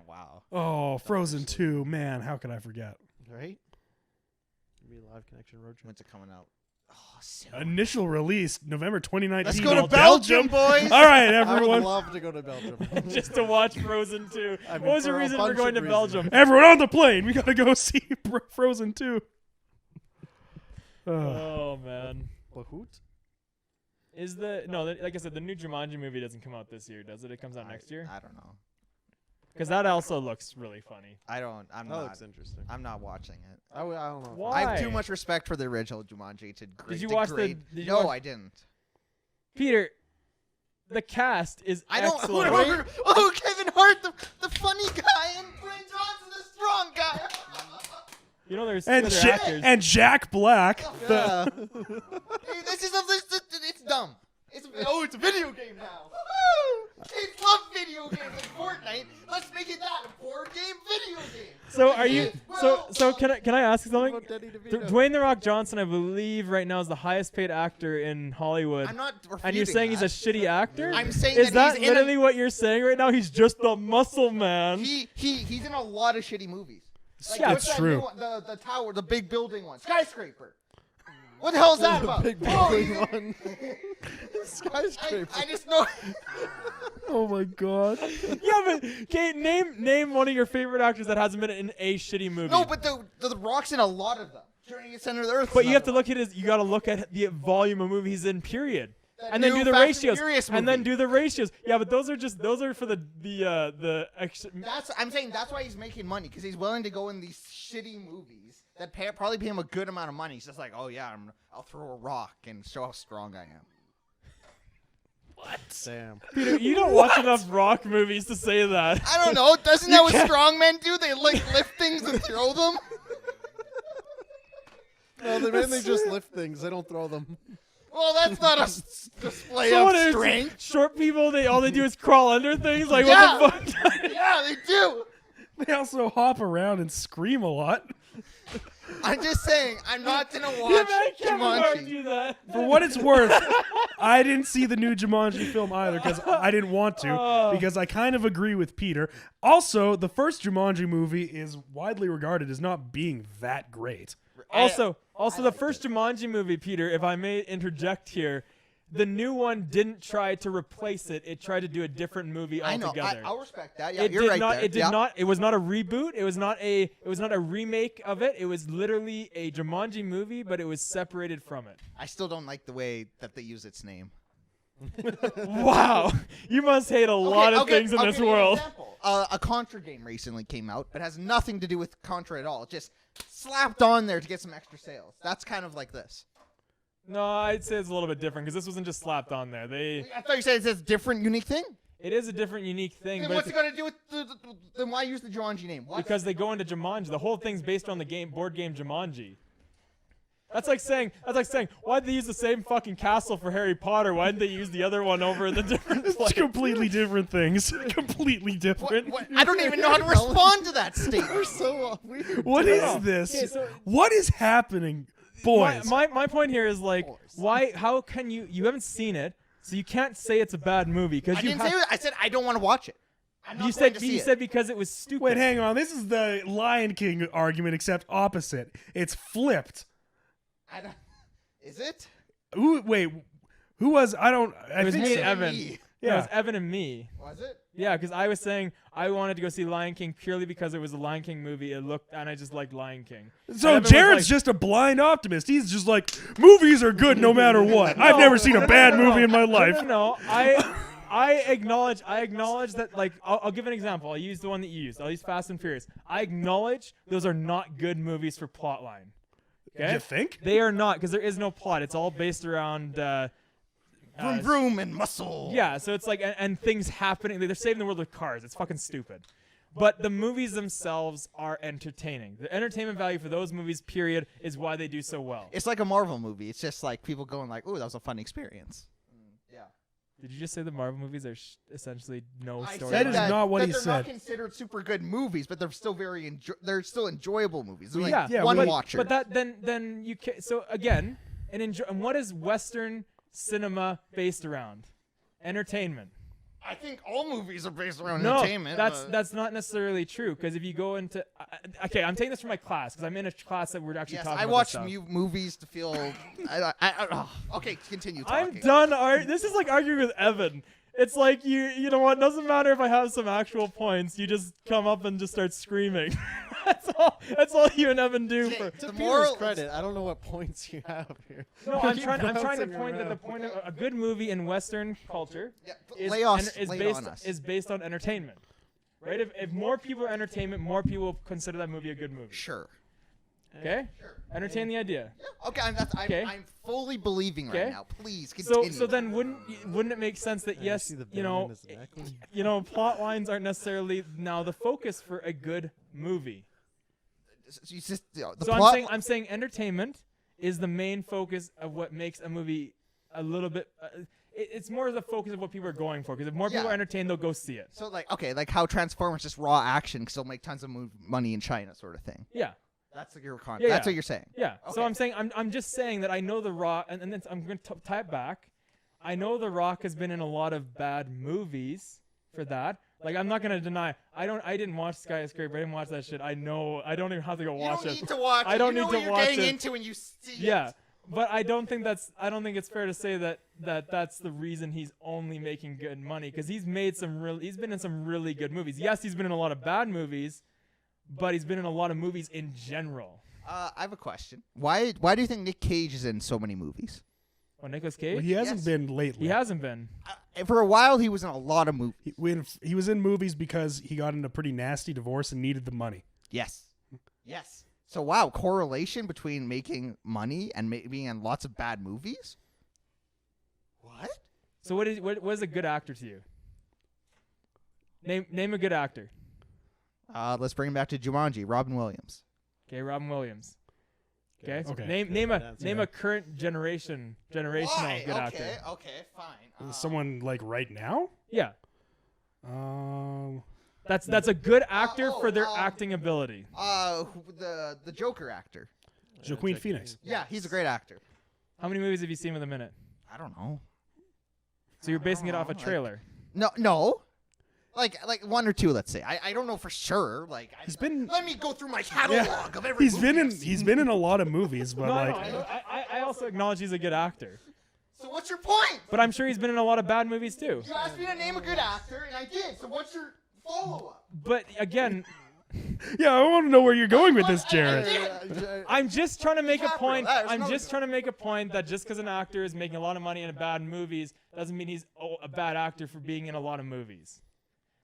Wow. Oh, Frozen 2, man, how could I forget? Right? Be a live connection road trip. When's it coming out? Oh, soon. Initial release November 2019. Let's go to in Belgium, boys. All right, I would everyone. love to go to Belgium. Just to watch Frozen 2. I mean, What was the for a reason for bunch going to of Belgium? Everyone on the plane. We gotta go see Frozen 2. Oh man. Bahoot? Like I said, the new Jumanji movie doesn't come out this year, does it? It comes out next year? I don't know. Because that also looks really funny. I'm That not. looks interesting. I'm not watching it. I don't know. if Why? I have too much respect for the original Jumanji to Did you watch degrade. did you No, watch- I didn't. Peter, the cast is I don't. excellent. Oh, Kevin Hart, the funny guy, and Dwayne Johnson, the strong guy. You know there's And, other actors. and Jack Black. Yeah. Hey, it's dumb. It's a video game now. Woo! Kids love video games like Fortnite. Let's make it that a board game video game. So are you? Well, So can I ask you something? What about Danny DeVito? Dwayne the Rock Johnson, I believe, right now is the highest paid actor in Hollywood. I'm not. And you're saying he's a shitty actor? I'm saying is that that he's in literally what you're saying right now? He's just the muscle man. He's in a lot of shitty movies. Like, Yeah, what's it's that new true. one? The tower, the big building one, skyscraper. What the hell is that about? Big Oh, building he's- one. Skyscraper. I just know. Oh my god. Yeah, but okay, name one of your favorite actors that hasn't been in a shitty movie. No, but the Rock's in a lot of them. Journey to Center of the Earth. But you have to look at his. You got to look at the volume of movies in period, That and then new do the Fast and ratios, Furious and then movie. do the ratios. Yeah, but those are for the extra. I'm saying that's why he's making money, because he's willing to go in these shitty movies that probably pay him a good amount of money. He's just like, oh yeah, I'll throw a rock and show how strong I am. Damn. Peter, you don't watch enough rock movies to say that. I don't know. Doesn't that what strong men do? They like lift things and throw them. No, they mainly just lift things. They don't throw them. Well, that's not a display So what of is- strength. Short people, all they do is crawl under things. Like Yeah. what the fuck? Yeah, they do. They also hop around and scream a lot. I'm just saying, I'm not gonna Yeah, watch man, Kevin Hart Jumanji. do that. For what it's worth, I didn't see the new Jumanji film either because I didn't want to, because I kind of agree with Peter. Also, the first Jumanji movie is widely regarded as not being that great. Also, Also, the first Jumanji movie, Peter, if I may interject here, the new one didn't try to replace it. It tried to do a different movie altogether. I'll respect that. Yeah, It you're did right not. there. It did not. It was not a reboot. It was not a. It was not a remake of it. It was literally a Jumanji movie, but it was separated from it. I still don't like the way that they use its name. Wow, you must hate a lot of things in I'll this give you an world. example. A Contra game recently came out, but has nothing to do with Contra at all. Just slapped on there to get some extra sales. That's kind of like this. No, I'd say it's a little bit different because this wasn't just slapped on there. I thought you said it's a different, unique thing. It is a different, unique thing. Then But what's it got to do with then why use the Jumanji name? What? because they go into Jumanji. The whole thing's based on the board game Jumanji. That's like saying, why did they use the same fucking castle for Harry Potter? Why didn't they use the other one over in the different It's place? completely different things. Completely different. What? I don't even know how to respond to that statement. We're so weird. What No, is no. this? Okay, so- What is happening, boys? My point here is like, Boys. why? How can you haven't seen it, so you can't say it's a bad movie because I you didn't say that. I said I don't want to watch it. I'm not you going said to see you it. said because it was stupid. Wait, hang on. This is the Lion King argument, except opposite. It's flipped. I don't, is it? Wait, who was? I don't. I It was think me so. and Evan. Me. Yeah, it was Yeah. Evan and me. Was it? Yeah, because I was saying I wanted to go see Lion King purely because it was a Lion King movie. It looked, and I just liked Lion King. So And Evan was Jarrod's like- just a blind optimist. He's just like, movies are good no matter what. I've never seen a bad movie in my life. No, I acknowledge that, like, I'll give an example. I'll use the one that you used. I'll use Fast and Furious. I acknowledge those are not good movies for plotline. Okay? You think? They are not, because there is no plot. It's all based around Vroom vroom and muscle. yeah, so it's like and things happening. They're saving the world with cars. It's fucking stupid. But the movies themselves are entertaining. The entertainment value for those movies, period, is why they do so well. It's like a Marvel movie. It's just like people going like, "Ooh, that was a fun experience." Yeah. Did you just say the Marvel movies are essentially no I story? That said is that, not what that he they're said. not considered super good movies, but they're still they're still enjoyable movies. They're like yeah, one but, watcher. But that then you can. So again, and what is Western cinema based around? Entertainment. I think all movies are based around No, entertainment. but- that's not necessarily true. Because if you go into, okay, I'm taking this from my class because I'm in a class that we're actually Yes, talking I about. watch this stuff. movies to feel. Okay, continue I'm talking. done. This is like arguing with Evan. It's like you know what? Doesn't matter if I have some actual points. You just come up and just start screaming. That's all you and Evan do. Okay, For, To The Peter's moral- credit, I don't know what points you have here. no, I'm Keep trying to bouncing point that the around. point of a good movie in Western culture Yeah, is, lay on based us. is based on entertainment. Right? If more people are entertainment, more people will consider that movie a good movie. Sure. Okay? Entertain the idea. Okay, Okay. I'm fully believing right Okay. now. Please continue. So then wouldn't it make sense that Yeah, yes, see the you venom know, in his neck? plot lines aren't necessarily now the focus for a good movie. You just, the So plot. I'm saying entertainment is the main focus of what makes a movie a little bit. It's more the focus of what people are going for. Because if more people Yeah. are entertained, they'll go see it. So like like how Transformers just raw action because they'll make tons of money in China, sort of thing. Yeah, That's what Yeah, That's yeah. what you're saying. yeah. So Okay. I'm saying I'm just saying that I know The Rock, and then I'm going to tie it back. I know The Rock has been in a lot of bad movies for that. Like I'm not gonna deny. I didn't watch Skyscraper. I didn't watch that shit. I know. I don't even have to go You watch don't it. need to watch. I don't you know need what to you're watch getting it. into when you see Yeah, it. but I don't think it's fair to say that's the reason he's only making good money because he's been in some really good movies. Yes, he's been in a lot of bad movies, but he's been in a lot of movies in general. I have a question. Why do you think Nick Cage is in so many movies? Well, Nicolas Cage, Well, he hasn't Yes. been lately. he hasn't been. For a while, he was in a lot of movies. He was in movies because he got in a pretty nasty divorce and needed the money. Yes. Yes. So wow, correlation between making money and being in lots of bad movies. What? So what is a good actor to you? Name a good actor. Let's bring him back to Jumanji. Robin Williams. Okay, Robin Williams. Okay. Okay. Name answer. a current generational good actor. Okay, fine. Someone like right now? Yeah. Um, That's a good actor for their acting ability. The Joker actor. Joaquin Phoenix. Yeah, he's a great actor. How many movies have you seen with him in it? I don't know. So you're basing it off a Like- trailer. No. Like one or two, let's say. I don't know for sure. Like He's been- Let me go through my catalog of every. He's been movie in I've seen. he's been in a lot of movies, but No, like I also acknowledge he's a good actor. So what's your point? But I'm sure he's been in a lot of bad movies too. You asked me to name a good actor, and I did. So what's your follow-up? But again, yeah, I want to know where you're going with this, Jarrod. I'm just trying to make a point. There's I'm no- just trying to make a point that just because an actor is making a lot of money in bad movies doesn't mean he's a bad actor for being in a lot of movies.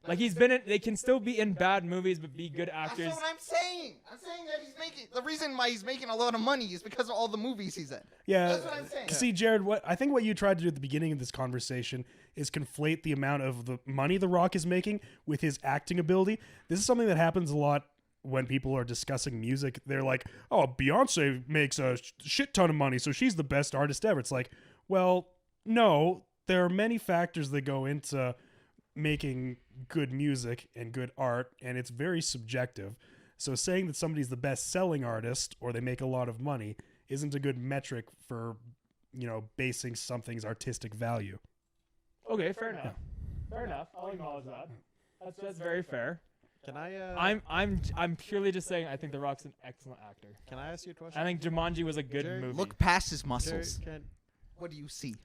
Like he's been in, they can still be in bad movies but be good actors. That's what I'm saying. I'm saying that the reason why he's making a lot of money is because of all the movies he's in. Yeah. That's what I'm saying. See, Jarrod, I think what you tried to do at the beginning of this conversation is conflate the amount of the money The Rock is making with his acting ability. This is something that happens a lot when people are discussing music. They're like, "Oh, Beyonce makes a shit ton of money, so she's the best artist ever." It's like, well, no, there are many factors that go into making good music and good art, and it's very subjective. So saying that somebody's the best-selling artist or they make a lot of money isn't a good metric for, basing something's artistic value. Okay, fair enough. Fair enough. I'll acknowledge that. That's very fair. Can I? I'm purely just saying I think The Rock's an excellent actor. Can I ask you a question? I think Jumanji was a good Jerry, movie. Look past his Jerry, muscles. What What do you see?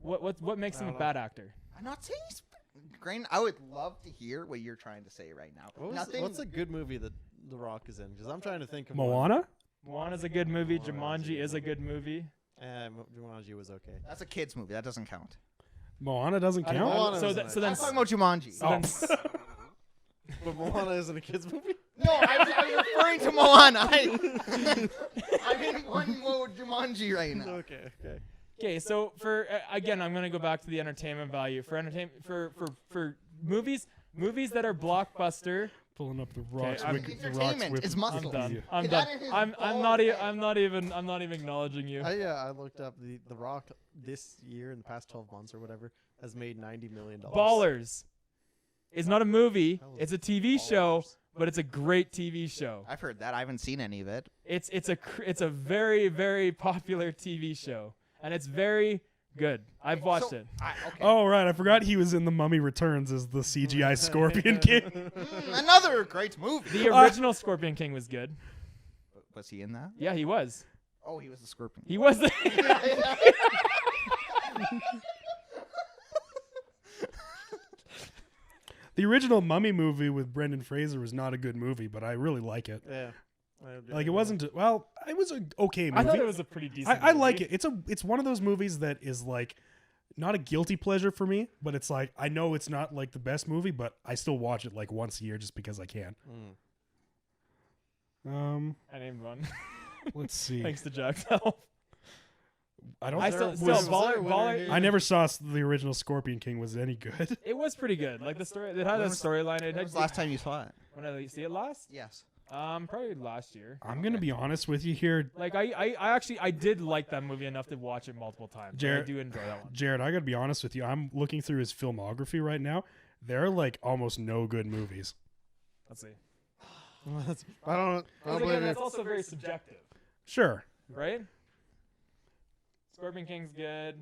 What makes I him a don't bad actor? I'm not saying he's. Grayden, I would love to hear what you're trying to say right now. What's a good movie that The Rock is in? Because I'm trying to think of one. Moana? Moana's a good movie. Moana's Jumanji is a good movie. Jumanji was okay. That's a kid's movie. That doesn't count. Moana doesn't I don't count? know. Moana So was that- nice. so then I'm talking about Jumanji. so then But Moana isn't a kids movie. No, I'm referring to Moana. I'm in one mode Jumanji right now. Okay. Okay, so for again, I'm gonna go back to the entertainment value for entertainment for movies that are blockbuster. Pulling up the Rock's I'm- Wiki- the Rock's Entertainment Wiki- is I'm muscles. done. I'm Get done. out of his I'm bald not. head. I'm not even acknowledging you. I looked up the Rock this year in the past 12 months or whatever has made $90 million. Ballers is not a movie. Hell, It's a TV show, Ballers. but it's a great TV show. I've heard that. I haven't seen any of it. It's a very very popular TV show, and it's very good. I've watched So- it. Okay. Oh, right. I forgot he was in The Mummy Returns as the CGI Scorpion King. Another great movie. The original Scorpion King was good. Was he in that? Yeah, he was. Oh, he was the scorpion. He was. The original Mummy movie with Brendan Fraser was not a good movie, but I really like it. Yeah. Like, it wasn't... Well, it was an okay movie. I thought it was a pretty decent. I like movie. it. It's one of those movies that is like not a guilty pleasure for me, but it's like I know it's not like the best movie, but I still watch it like once a year just because I can. I named one. Let's see. Thanks to Jack's help. I don't. I was- Baller. I never saw the original Scorpion King. Was it any good? It was pretty good. Like the story, it had a storyline. It When had was the last time you saw it? when did I see it last? Yes. Probably last year. I'm gonna be honest with you here, Like I actually did like that movie enough to watch it multiple times. I Jarrod- do enjoy that one. Jared. I gotta be honest with you. I'm looking through his filmography right now. There are like almost no good movies. Let's see. I don't Because again, that's also very subjective, Sure, right? Scorpion King's good.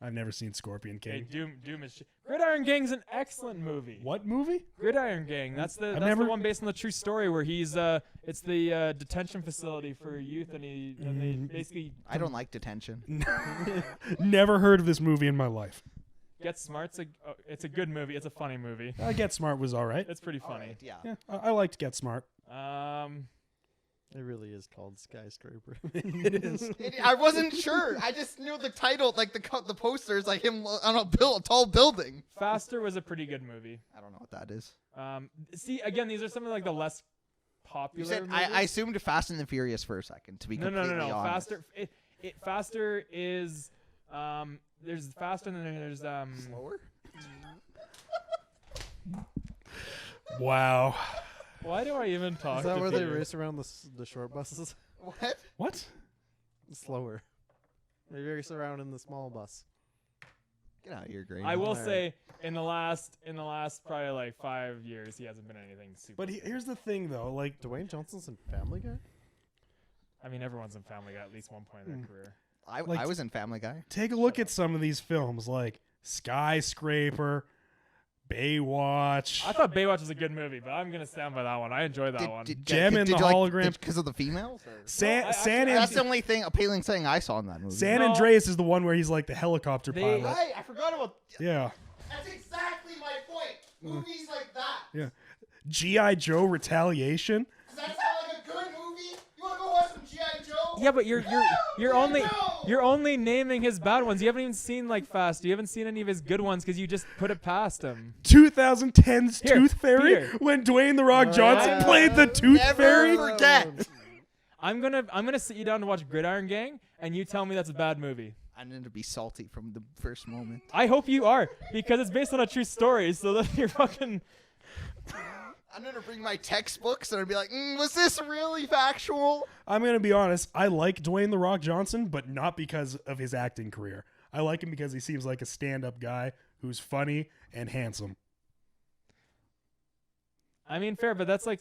I've never seen Scorpion Okay, King. Doom is shit. Gridiron Gang's an excellent movie. What movie? Gridiron Gang. That's the never- one based on the true story where he's it's the detention facility for youth and they basically I don't like detention. Never heard of this movie in my life. Get Smart. It's a good movie. It's a funny movie. Get Smart was all right. It's pretty funny. Alright, yeah. Yeah, I liked Get Smart. It really is called Skyscraper. It is. I wasn't sure. I just knew the title, like the posters, like him on a tall building. Faster was a pretty good movie. I don't know what that is. See, again, these are some of like the less You popular. said movies. I assumed Fast and the Furious for a second. To be No. completely honest. Faster. Faster is there's faster and then there's Slower. Wow. Why do I even talk? Is that to where they Peter? race around the short buses? What? What? Slower. They race around in the small bus. Get out of here, Grayden. I will Alright. say in the last probably like 5 years he hasn't been anything super. But here's the thing, though. Like, Dwayne Johnson's in Family Guy? I mean, everyone's in Family Guy at least one point in their career. like- I was in Family Guy. take a look at some of these films, like Skyscraper, Baywatch. I thought Baywatch was a good movie, but I'm gonna stand by that one. I enjoyed that one. Gem in the hologram. Because of the females? Or? That's the only appealing thing I saw in that movie. San Andreas is the one where he's like the helicopter pilot. Right, I forgot about. Yeah. That's exactly my point. Movies like that. Yeah. G.I. Joe Retaliation. Does that sound like a good movie? You want to go watch some G.I. Joe? Yeah, but you're only naming his bad ones. You haven't even seen like Fast. You haven't seen any of his good ones because you just put it past him. 2010's Here, Tooth Fairy here. when Dwayne the Rock Johnson played the Tooth Never Fairy. forget. I'm gonna sit you down to watch Gridiron Gang, and you tell me that's a bad movie. I'm going to be salty from the first moment. I hope you are, because it's based on a true story. So that you're fucking. I'm going to bring my textbooks and I'll be like, was this really factual? I'm going to be honest. I like Dwayne the Rock Johnson, but not because of his acting career. I like him because he seems like a stand-up guy who's funny and handsome. I mean, fair, but that's like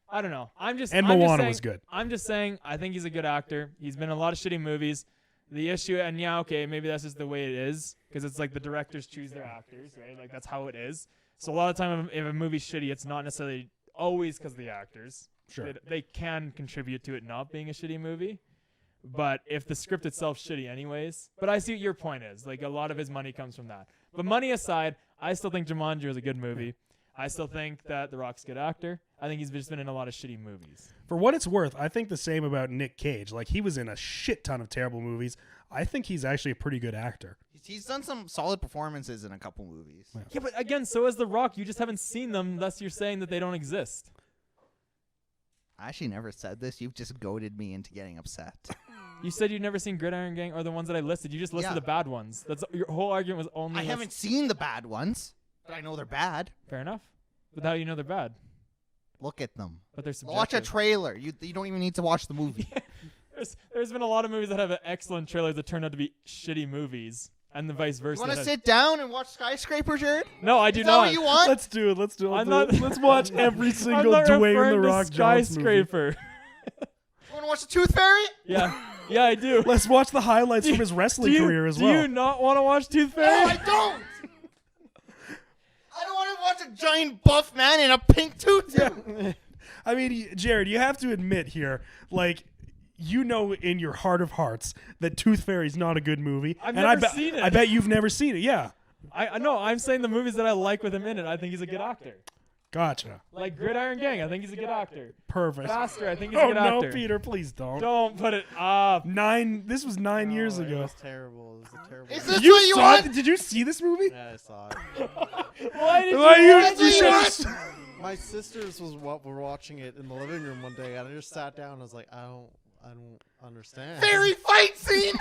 I don't know. And I'm just Moana saying, was good. I'm just saying I think he's a good actor. He's been in a lot of shitty movies. The issue, and yeah, okay, maybe that's just the way it is, because it's like the directors choose their actors, right? Like that's how it is. So a lot of time, if a movie's shitty, it's not necessarily always because of the actors. Sure. They can contribute to it not being a shitty movie, but if the script itself's shitty anyways. But I see what your point is. Like a lot of his money comes from that. But money aside, I still think Jumanji is a good movie. I still think that The Rock's a good actor. I think he's just been in a lot of shitty movies. For what it's worth, I think the same about Nick Cage. Like, he was in a shit ton of terrible movies. I think he's actually a pretty good actor. He's done some solid performances in a couple movies. Yeah, but again, so is The Rock. You just haven't seen them, thus you're saying that they don't exist. I actually never said this. You've just goaded me into getting upset. You said you've never seen Gridiron Gang or the ones that I listed. You just listed the bad ones. That's your whole argument was only. I haven't seen the bad ones, but I know they're bad. Fair enough. But how do you know they're bad? Look at them. But they're subjective. Watch a trailer. You don't even need to watch the movie. There's been a lot of movies that have excellent trailers that turn out to be shitty movies, and the vice versa. You want to sit down and watch Skyscraper, Jarrod? No, I do Is not. that what you want? Let's do it. Let's I'm not- Let's watch every I'm single not Dwayne referring the to Rock Johnson movie. Skyscraper. You want to watch the Tooth Fairy? Yeah, I do. Let's watch the highlights from his wrestling career as well. Do you not want to watch Tooth Fairy? No, I don't. I don't want to watch a giant buff man in a pink tutu. I mean, Jarrod, you have to admit here, like, you know in your heart of hearts that Tooth Fairy's not a good movie. I've and never seen it. I bet you've never seen it, yeah. I know. I'm saying the movies that I like with him in it. I think he's a good actor. Gotcha. Like Gridiron Gang. I think he's a good actor. Perfect. Faster. I think he's a Oh, good no, actor. Peter, please don't. Don't put it up. This was 9 years It ago. was terrible. It was a terrible. Is movie. this what you saw want? it? Did you see this movie? Yeah, I saw it. Why did Why you? you should've- My sisters were watching it in the living room one day, and I just sat down. And I was like, I don't understand. Fairy fight scene.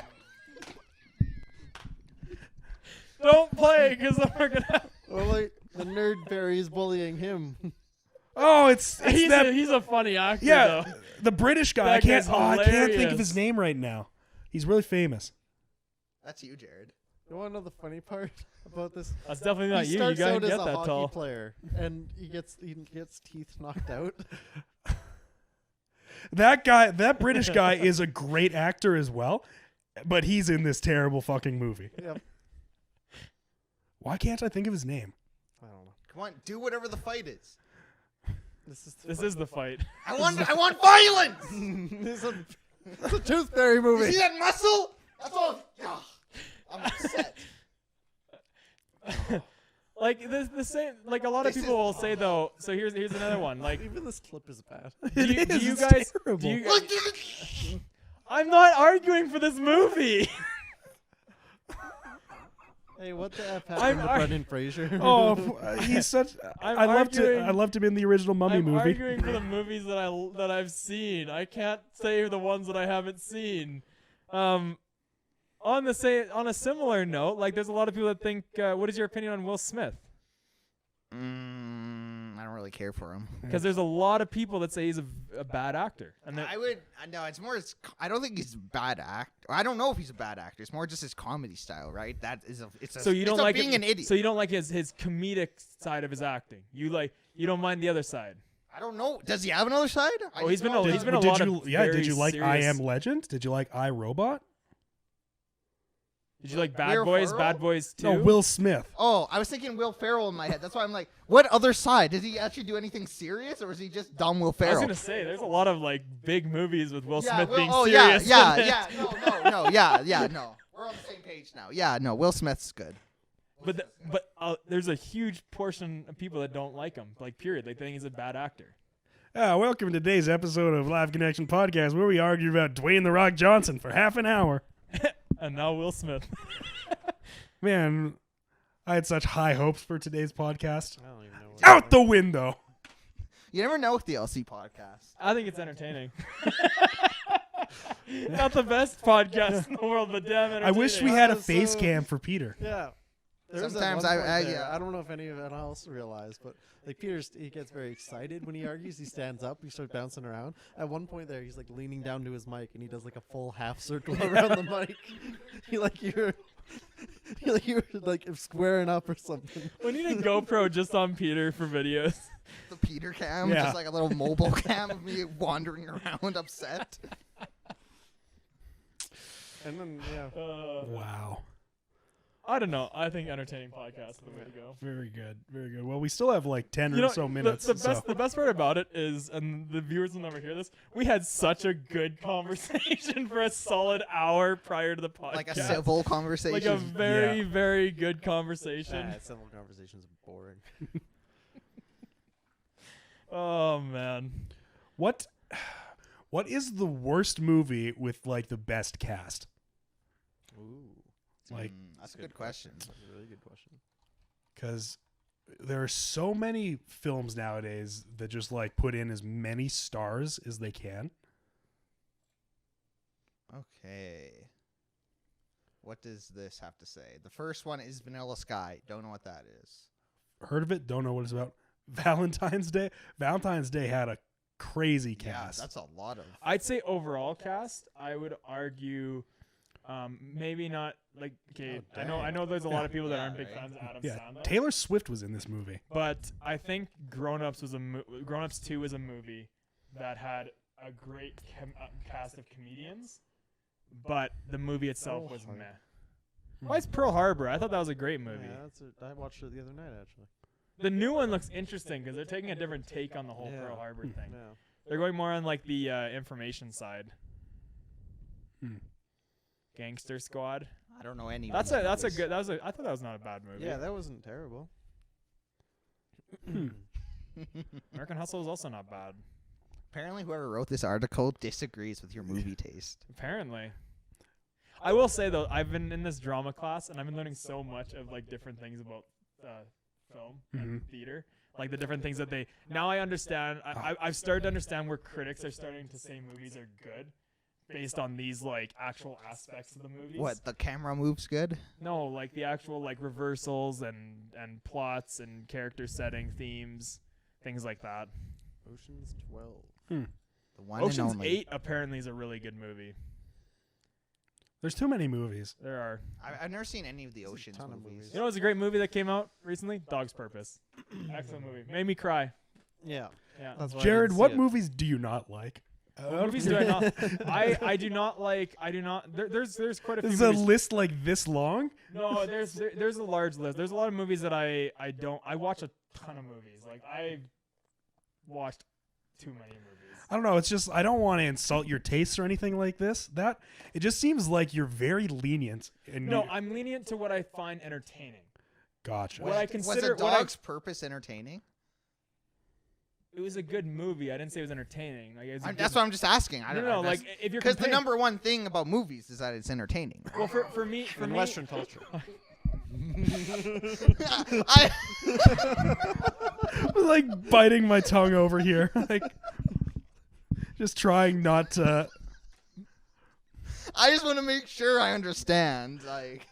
Don't play, because we're gonna. Well, like the nerd fairy is bullying him. Oh, it's that. He's a funny actor. Yeah, Though. the British guy. That guy's I can't think of hilarious. his name right now. He's really famous. That's you, Jarrod. You want to know the funny part about this? That's definitely not He you. You starts gotta out as get a that hockey tall. player, and he gets teeth knocked out. That British guy is a great actor as well, but he's in this terrible fucking movie. Yep. Why can't I think of his name? I don't know. Come on, do whatever the fight is. This is the fight. I want violence. It's a Tooth Fairy You movie. see that muscle? That's all. Ugh, I'm upset. Like the same. Like a lot of This people is- will say though. So here's another one. Like, Even this clip is bad. do you It is, guys? it's terrible. Do you guys? Look, dude. I'm not arguing for this movie. Hey, what the F I'm happened to ar- Brendan Fraser? Oh, he's such. I'm I loved arguing- I loved him in the original Mummy I'm movie. arguing for the movies that I've seen. I can't say the ones that I haven't seen. On a similar note, like there's a lot of people that think. What is your opinion on Will Smith? I don't really care for him. Because there's a lot of people that say he's a bad actor, and I would. No, it's more. I don't think he's a bad actor. I don't know if he's a bad actor. It's more just his comedy style, right? That is a. It's a. so you don't it's a like being it- an idiot. So you don't like his comedic side of his acting. You don't mind the other side. I don't know. Does he have another side? Oh, he's been a Did lot you, of yeah, did very you like I serious- Am Legend? Did you like I, Robot? Did you like Bad Will Boys? Ferrell? Bad Boys 2? No, Will Smith. Oh, I was thinking Will Ferrell in my head. That's why I'm like, what other side? Does he actually do anything serious, or is he just dumb Will I was Ferrell? gonna say there's a lot of like big movies with Will Smith Will- being oh, serious. Yeah, in it. yeah, no, no. We're on the same page now. Yeah, no, Will Smith's good. But there's a huge portion of people that don't like him. Like period. They think he's a bad actor. Welcome to today's episode of Live Connection Podcast, where we argued about Dwayne The Rock Johnson for half an hour. And now Will Smith. Man, I had such high hopes for today's podcast. I don't even know. What Out the window. You never know with the LC podcast. I think it's entertaining. Not the best podcast in the world, but damn entertaining. I wish we had a So- face cam for Peter. Yeah. There's Sometimes that one I- point there. yeah. I don't know if any of it else realized, but like he gets very excited when he argues. He stands up, he starts bouncing around. At one point there, he's like leaning down to his mic and he does like a full half circle around the mic. You're like squaring up or something. We need a GoPro just on Peter for videos. The Peter cam, Yeah. just like a little mobile cam of me wandering around upset. And then Wow. I don't know. I think entertaining podcast is the way to go. Very good. Very good. Well, we still have like 10 You or know, so minutes. The so- best part about it is, and the viewers will never hear this, we had such a good conversation for a solid hour prior to the podcast. Like a civil conversation. Like a very, very good conversation. civil conversations are boring. Oh, man. What is the worst movie with like the best cast? Ooh, Like, That's a good question. that's a really good question. because there are so many films nowadays that just like put in as many stars as they can. Okay. What does this have to say? The first one is Vanilla Sky. Don't know what that is. Heard of it? Don't know what it's about. Valentine's Day. Valentine's Day had a crazy cast. Yeah, that's a lot of. I'd say overall cast, I would argue maybe not like okay. Oh, I know there's a lot of people that Yeah, aren't big right. fans of Adam Yeah, Sandler. Taylor Swift was in this movie. But I think Grown Ups was Grown Ups 2 was a movie that had a great cast of comedians, but the movie itself was meh. Why is Pearl Harbor? I thought that was a great movie. Yeah, I watched it the other night actually. The new one looks interesting because they're taking a different take on the whole Yeah. Pearl Harbor thing. Yeah. They're going more on like the information side. Hmm. Gangster Squad. I don't know any. That's of a these that's a movies. good. I thought that was not a bad movie. Yeah, that wasn't terrible. American Hustle is also not bad. Apparently, whoever wrote this article disagrees with your movie taste. Apparently. I will say though, I've been in this drama class and I've been learning so much of like different things about film and theater. Like the different things that they. Now I understand. I've started to understand where critics are starting to say movies are good, based on these like actual aspects of the movies. What, the camera moves good? No, like the actual like reversals and plots and character setting themes, things like that. Ocean's 12. The one Ocean's and only. 8 apparently is a really good movie. There's too many movies. There are. I've never seen any of the There's a Ocean's ton of movies. movies. You know what's a great movie that came out recently? Dog's Purpose. Excellent movie. Made me cry. Yeah. Yeah. That's why I Jared, didn't what see it. movies do you not like? What movies do I not? I do not like. I do not. There's quite a few. Is a movies. list like this long? No, there's a large list. There's a lot of movies that I don't. I watch a ton of movies. Like I watched too many movies. I don't know. It's just I don't want to insult your tastes or anything like this. That it just seems like you're very lenient. And No, I'm lenient to what I find entertaining. gotcha. What I Was consider A Dog's Purpose entertaining? it was a good movie. I didn't say it was entertaining. Like, it was a That's good- what I'm just asking. I No, don't no, know. like if you're Because the comparing- number one thing about movies is that it's entertaining. Well, for me, In Western culture. I I'm like biting my tongue over here, like just trying not to. I just want to make sure I understand. Like,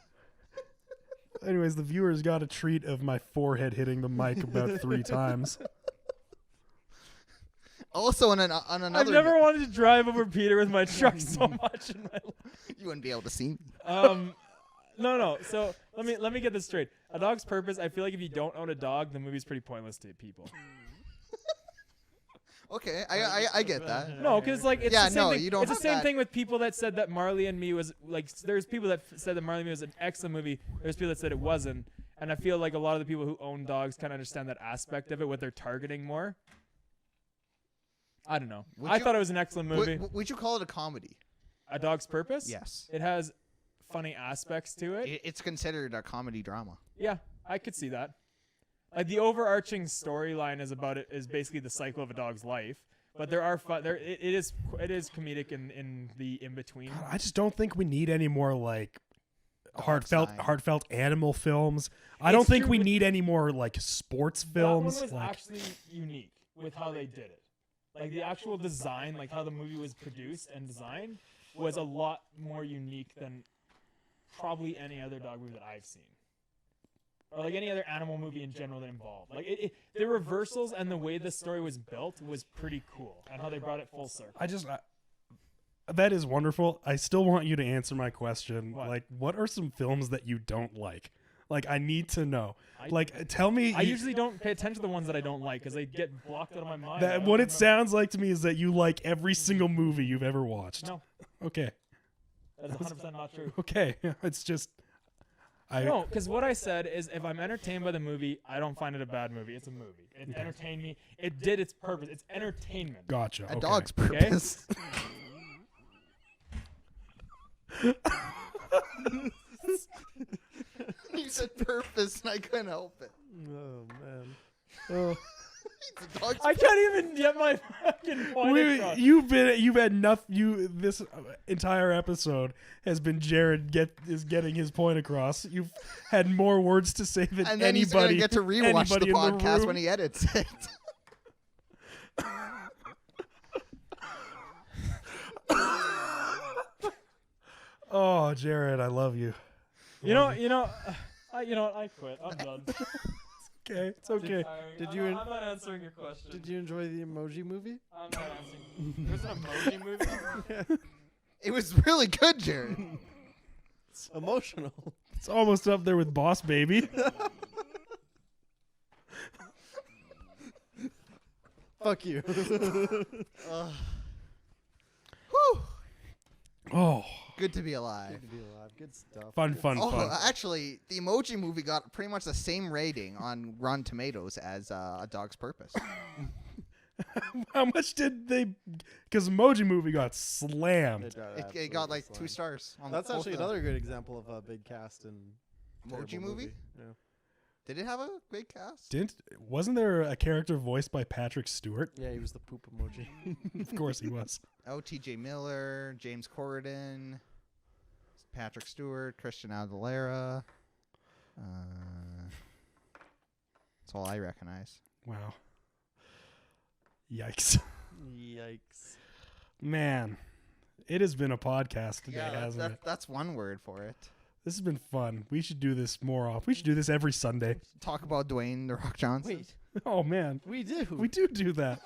Anyways, the viewers got a treat of my forehead hitting the mic about 3 times. also on another. I've never wanted to drive over Peter with my truck so much in my life. You wouldn't be able to see me. No. So let me get this straight. A Dog's Purpose. I feel like if you don't own a dog, the movie's pretty pointless to people. Okay, I get that. No, because like it's Yeah, the same no, thing. you don't It's the have same that. thing with people that said that Marley and Me was like. There's people that said that Marley and Me was an excellent movie. There's people that said it wasn't, and I feel like a lot of the people who own dogs kind of understand that aspect of it, what they're targeting more. I don't know. I thought it was an excellent movie. Would you call it a comedy? A Dog's Purpose. Yes. It has funny aspects to it. It's considered a comedy drama. Yeah, I could see that. Like the overarching storyline is basically the cycle of a dog's life, but there are it is comedic in the in between. God, I just don't think we need any more like heartfelt animal films. I don't think we need any more like sports films. That one was like, actually unique with how they did it. Like the actual design, like how the movie was produced and designed, was a lot more unique than probably any other dog movie that I've seen. Or like any other animal movie in general that involved. Like the reversals and the way the story was built was pretty cool, and how they brought it full circle. That is wonderful. I still want you to answer my question. What? Like, what are some films that you don't like? Like, I need to know. Tell me. I usually don't pay attention to the ones that I don't like because they get blocked out of my mind. I That don't what it remember. sounds like to me is that you like every single movie you've ever watched. No, Okay. that's 100% not true. Okay. It's just. No, because what I said is if I'm entertained by the movie, I don't find it a bad movie. It's a movie. It entertained me. It did its purpose. It's entertainment. Gotcha. A Okay. dog's purpose. You said purpose, and I couldn't help it. Oh man. Oh. It's a dog's I can't even get my fucking point across. You've had nothing. This entire episode has been Jarrod getting his point across. You've had more words to say than And then he's anybody. gonna get to rewatch the anybody in podcast room. when he edits it. Oh, Jarrod, I love you. I quit. I'm done. Okay, it's okay. I'm not answering your question. Did you enjoy the Emoji movie? I'm not answering. There's an emoji movie. It was really good, Jared. It's emotional. It's almost up there with Boss Baby. Fuck you. Whew. Oh, Good to be alive. Good to be alive. Good stuff. fun. Actually, the Emoji Movie got pretty much the same rating on Rotten Tomatoes as A Dog's Purpose. How much did they? Because Emoji Movie got slammed. It got like 2 stars. On That's both actually of them. another good example of a big cast and Emoji terrible Movie. Yeah. Did it have a big cast? Wasn't there a character voiced by Patrick Stewart? Yeah, he was the poop emoji. Of course he was. Oh, T.J. Miller, James Corden, Patrick Stewart, Christian Aguilera. That's all I recognize. Wow. Yikes. Yikes. Man, it has been a podcast today, hasn't it? That's one word for it. This has been fun. We should do this more often. We should do this every Sunday. Talk about Dwayne The Rock Johnson. Wait, Oh, man. we do. We do that.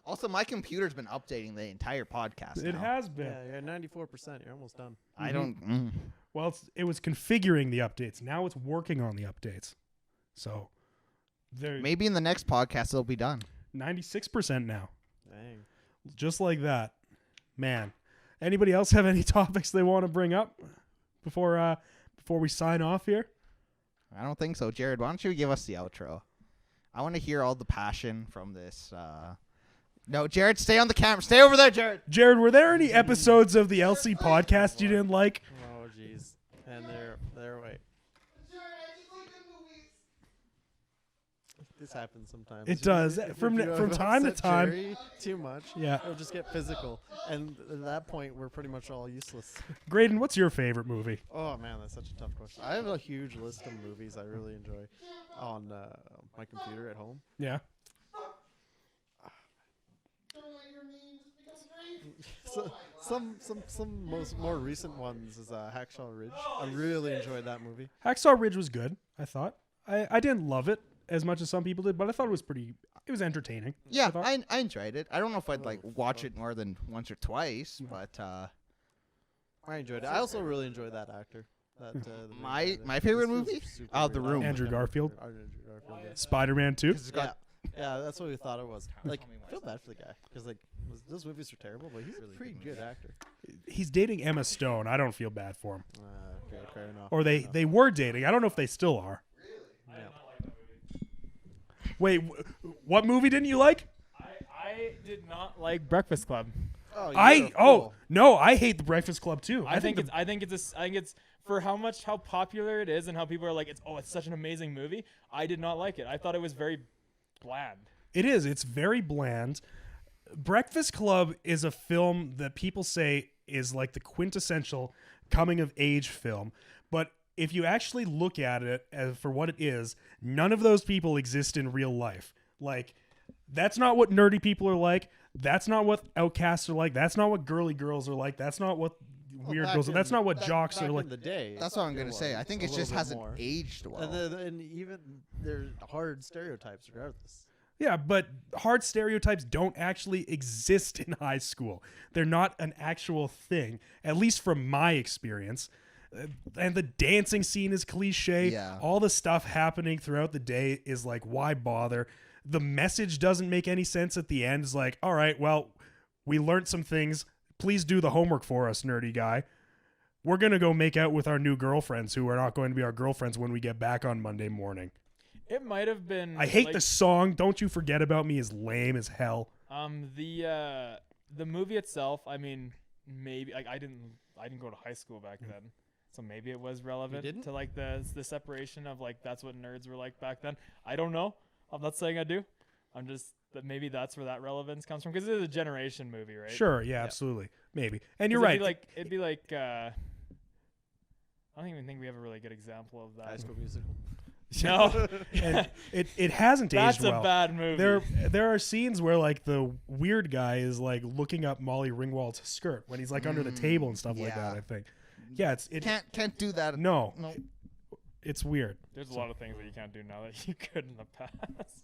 Also, my computer's been updating the entire podcast. It now. has been. Yeah, you're at 94%. You're almost done. I don't. Well, it was configuring the updates. Now it's working on the updates. So, they're Maybe in the next podcast it'll be done. 96% now. Dang. Just like that. Man. Anybody else have any topics they want to bring up before we sign off here? I don't think so, Jared. Why don't you give us the outro? I want to hear all the passion from this. No, Jared, stay on the camera. Stay over there, Jared. Jared, were there any episodes of the LC podcast you didn't like? Oh, jeez. And they're away. This happens sometimes. It does. If From you time to upset time. Jerry too much. Yeah. It'll just get physical, and at that point, we're pretty much all useless. Grayden, what's your favorite movie? Oh man, that's such a tough question. I have a huge list of movies I really enjoy on my computer at home. Yeah. So, some more recent ones is Hacksaw Ridge. I really enjoyed that movie. Hacksaw Ridge was good, I thought. I didn't love it as much as some people did, but I thought it was entertaining. Yeah, thought. I enjoyed it. I don't know if I'd like watch it more than once or twice, but I enjoyed it. I also really enjoyed that actor. That the main My guy. favorite This was movie? super Oh, The weird. Room. Andrew Garfield. Andrew Garfield, yeah. Spider-Man 2. 'cause it's got Yeah, that's what we thought it was. Like, Tell me why I feel it's not. bad for the guy because like those movies are terrible, but he's a pretty good actor. He's dating Emma Stone. I don't feel bad for him. Okay, fair enough. Or fair enough. they were dating. I don't know if they still are. Yeah. Wait, what movie didn't you like? I did not like Breakfast Club. Oh, you're a fool. No, I hate The Breakfast Club too. I think it's for how popular it is and how people are like it's such an amazing movie. I did not like it. I thought it was very bland. It is. It's very bland. Breakfast Club is a film that people say is like the quintessential coming of age film, but if you actually look at it as for what it is, none of those people exist in real life. Like, that's not what nerdy people are like. That's not what outcasts are like. That's not what girly girls are like. That's not what weird girls are. That's not what jocks are like. In the day, That's what I'm it gonna say. I was think a it just little bit hasn't more. aged well. And even they're hard stereotypes regardless. Yeah, but hard stereotypes don't actually exist in high school. They're not an actual thing, at least from my experience. And the dancing scene is cliche. Yeah. All the stuff happening throughout the day is like, why bother? The message doesn't make any sense at the end. It's like, all right, well, we learned some things. Please do the homework for us, nerdy guy. We're going to go make out with our new girlfriends who are not going to be our girlfriends when we get back on Monday morning. It might have been. I hate like, the song. Don't You Forget About Me is lame as hell. The movie itself. I mean, maybe like I didn't go to high school back then, so maybe it was relevant didn't? to like the separation of like that's what nerds were like back then. I don't know. I'm not saying I do. I'm just that maybe that's where that relevance comes from because it is a generation movie, right? Sure, yeah, absolutely. Maybe. And you're 'Cause right. It'd be like. I don't even think we have a really good example of that. High School Musical. No, And it hasn't that's aged well. a bad movie. There are scenes where like the weird guy is like looking up Molly Ringwald's skirt when he's like under the table and stuff like yeah. that. I think. Yeah, it Can't do that. no, No. it's weird. There's a lot of things that you can't do now that you could in the past.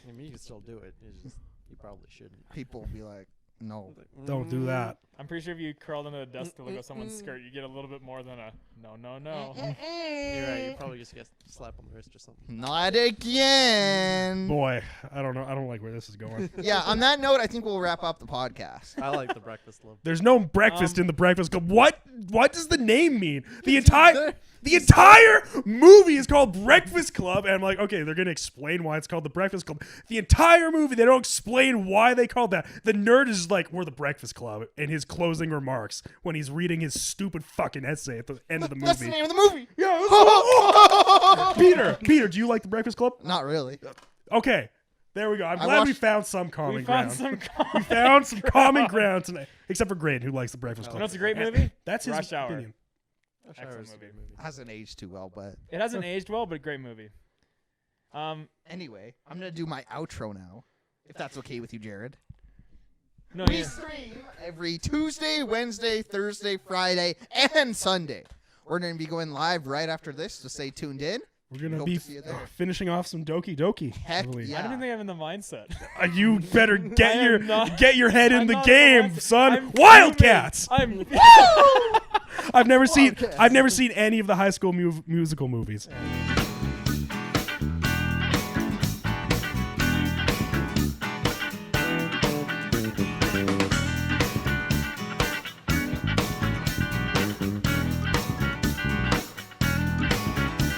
I mean, you can still do it. It's just you probably shouldn't. People will be like, no. Don't do that. I'm pretty sure if you crawled under the desk to look at someone's skirt, you get a little bit more than a no. You're right. You probably just get a slap on the wrist or something. Not again. Boy, I don't know. I don't like where this is going. Yeah, on that note, I think we'll wrap up the podcast. I like the Breakfast Club. There's no breakfast in the Breakfast Club. What does the name mean? The entire movie is called Breakfast Club, and I'm like, okay, they're gonna explain why it's called the Breakfast Club. The entire movie, they don't explain why they called that. The nerd is like, we're the Breakfast Club in his closing remarks when he's reading his stupid fucking essay at the end of the movie. That's the name of the movie. Yeah. Peter, do you like the Breakfast Club? Not really. Okay, there we go. I'm glad we found some common We found ground. some. We found some common ground tonight, except for Grayden, who likes the Breakfast You Club. know, it's a great movie. That's his Rush Hour. opinion. Excellent Is a movie. good movie. Hasn't aged too well, but It hasn't aged well, but a great movie. anyway, I'm gonna do my outro now, if that's okay with you, Jarrod. No, We yeah. stream every Tuesday, Wednesday, Thursday, Friday, and Sunday. We're gonna be going live right after this, so stay tuned in. We're gonna Hope be to see you there. finishing off some Doki Doki. Heck I believe. yeah. I don't even think I'm in the mindset. You better I get am not- get your head in I'm the not game, mindset. son. I'm Wildcats. fuming. I've never seen Wildcats. I've never seen any of the High School Musical movies.